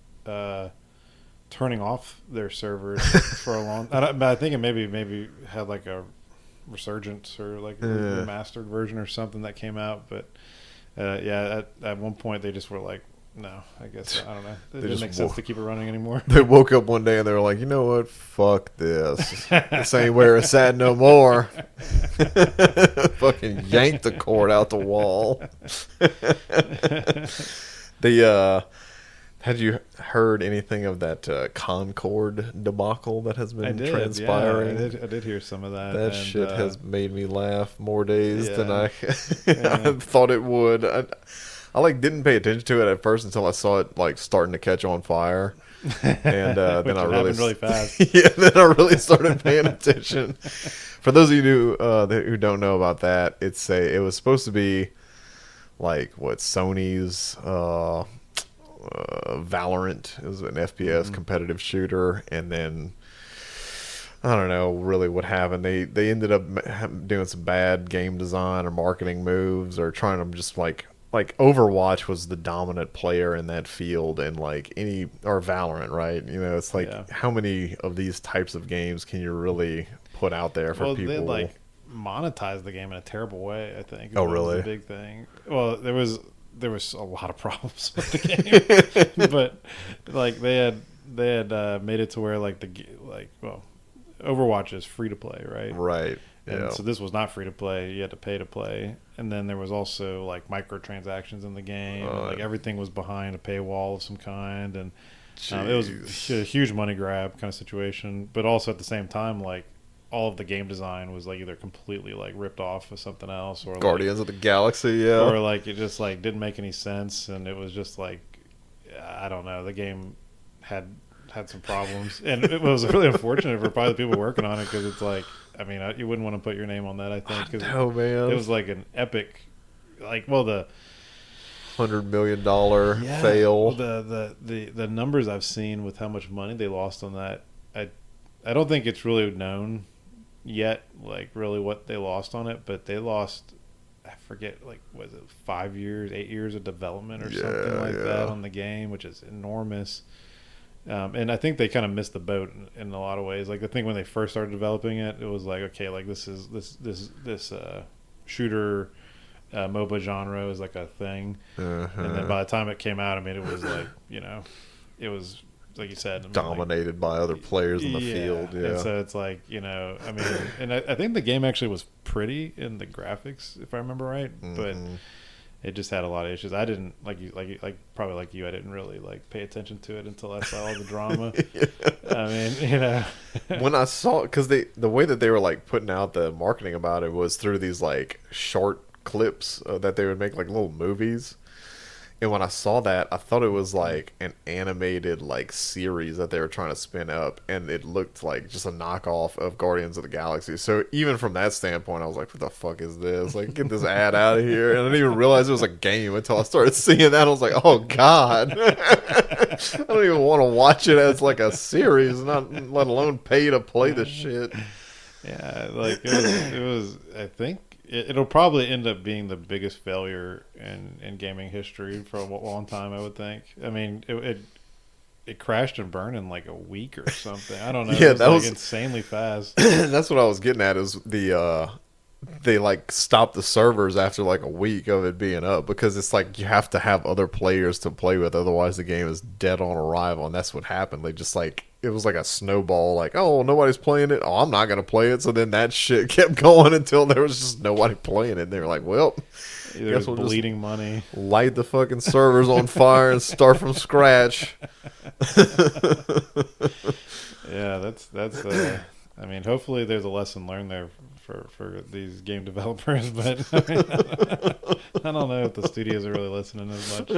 turning off their servers for a long. But I think it maybe had like a resurgence or like a remastered version or something that came out. But at one point they just were like, no, I guess I don't know. It didn't make sense to keep it running anymore. They woke up one day and they were like, you know what? Fuck this. This ain't where it's at no more. Fucking yanked the cord out the wall. Had you heard anything of that Concord debacle that has been transpiring? Yeah, I did hear some of that. That shit has made me laugh more days than I thought it would. I like didn't pay attention to it at first until I saw it like starting to catch on fire, and then I really fast. Then I really started paying attention. For those of you who don't know about that, it was supposed to be like Sony's Valorant. It was an FPS competitive shooter, and then I don't know really what happened. They ended up doing some bad game design or marketing moves, or trying to just like Overwatch was the dominant player in that field, and or Valorant, right? You know, it's like how many of these types of games can you really put out there for people? They like monetized the game in a terrible way, I think. Oh, really? That was the big thing. Well, there was a lot of problems with the game, but like they had made it to where Overwatch is free to play, right? Right. And so this was not free to play. You had to pay to play. And then there was also like microtransactions in the game. And, like everything was behind a paywall of some kind. And it was a huge money grab kind of situation. But also at the same time, like all of the game design was like either completely like ripped off of something else, or Guardians of the Galaxy, or like it just like didn't make any sense. And it was just like, I don't know, the game had some problems. And it was really unfortunate for probably the people working on it, because it's like, I mean, you wouldn't want to put your name on that, I think. Cause man. It was like an epic, the $100 million fail. The numbers I've seen with how much money they lost on that, I don't think it's really known yet, like really what they lost on it. But they lost, I forget, like was it 8 years of development or something like that on the game, which is enormous. And I think they kind of missed the boat in a lot of ways. Like I think when they first started developing it, it was like, okay, like this shooter MOBA genre is like a thing. And then by the time it came out, I mean, it was like, you know, it was like you said, dominated by other players in the field. Yeah. And so it's like, you know, I mean, and I think the game actually was pretty in the graphics, if I remember right, but it just had a lot of issues. I didn't probably like you. I didn't really like pay attention to it until I saw all the drama. I mean, you know, when I saw, because the way that they were like putting out the marketing about it was through these like short clips that they would make like little movies. And when I saw that, I thought it was like an animated like series that they were trying to spin up, and it looked like just a knockoff of Guardians of the Galaxy. So even from that standpoint, I was like, "What the fuck is this? Like, get this ad out of here!" And I didn't even realize it was a game until I started seeing that. I was like, "Oh God, I don't even want to watch it as like a series, not let alone pay to play the shit." Yeah, like it was. I think it'll probably end up being the biggest failure in gaming history for a long time, I would think. I mean, it crashed and burned in like a week or something. I don't know. Yeah, that was insanely fast. That's what I was getting at, is they like stopped the servers after like a week of it being up, because it's like you have to have other players to play with, otherwise the game is dead on arrival. And that's what happened. They just like, it was like a snowball, like, oh, nobody's playing it, oh, I'm not gonna play it. So then that shit kept going until there was just nobody playing it. And they were like, well, there's bleeding money, light the fucking servers on fire and start from scratch. Yeah, that's I mean, hopefully there's a lesson learned there for these game developers, but I mean, I don't know if the studios are really listening as much.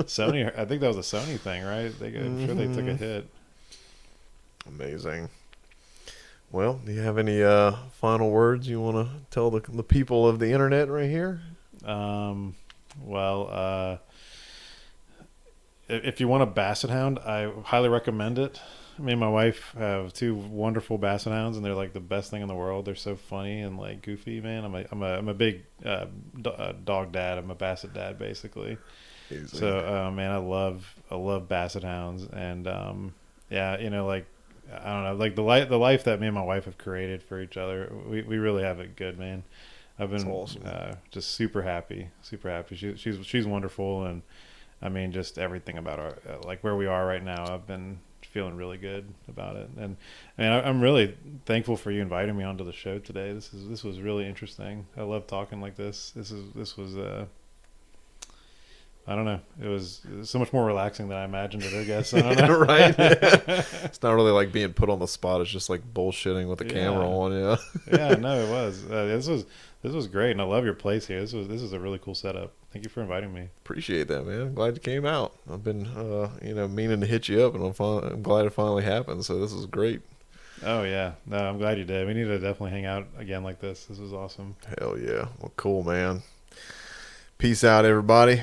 Sony, I think that was a Sony thing, right? I'm sure they took a hit. Amazing. Well, do you have any final words you want to tell the people of the internet right here? Well, if you want a basset hound, I highly recommend it. Me and my wife have two wonderful basset hounds, and they're like the best thing in the world. They're so funny and like goofy, man. I'm a big dog dad. I'm a basset dad, basically. Easy. So, man, I love basset hounds, and yeah, like I don't know, like the life that me and my wife have created for each other. We really have it good, man. I've That's been awesome. just super happy, super happy. She's wonderful, and I mean, just everything about our like where we are right now. I've been feeling really good about it, and I'm really thankful for you inviting me onto the show today. This was really interesting. I love talking like this. This was I don't know. It was so much more relaxing than I imagined it. I guess I don't know. Right? It's not really like being put on the spot. It's just like bullshitting with the camera Yeah. on. Yeah. Yeah, no, it was. This was great, and I love your place here. This is a really cool setup. Thank you for inviting me. Appreciate that, man. I'm glad you came out. I've been, meaning to hit you up, and I'm glad it finally happened. So this is great. Oh yeah, no, I'm glad you did. We need to definitely hang out again like this. This was awesome. Hell yeah. Well, cool, man. Peace out, everybody.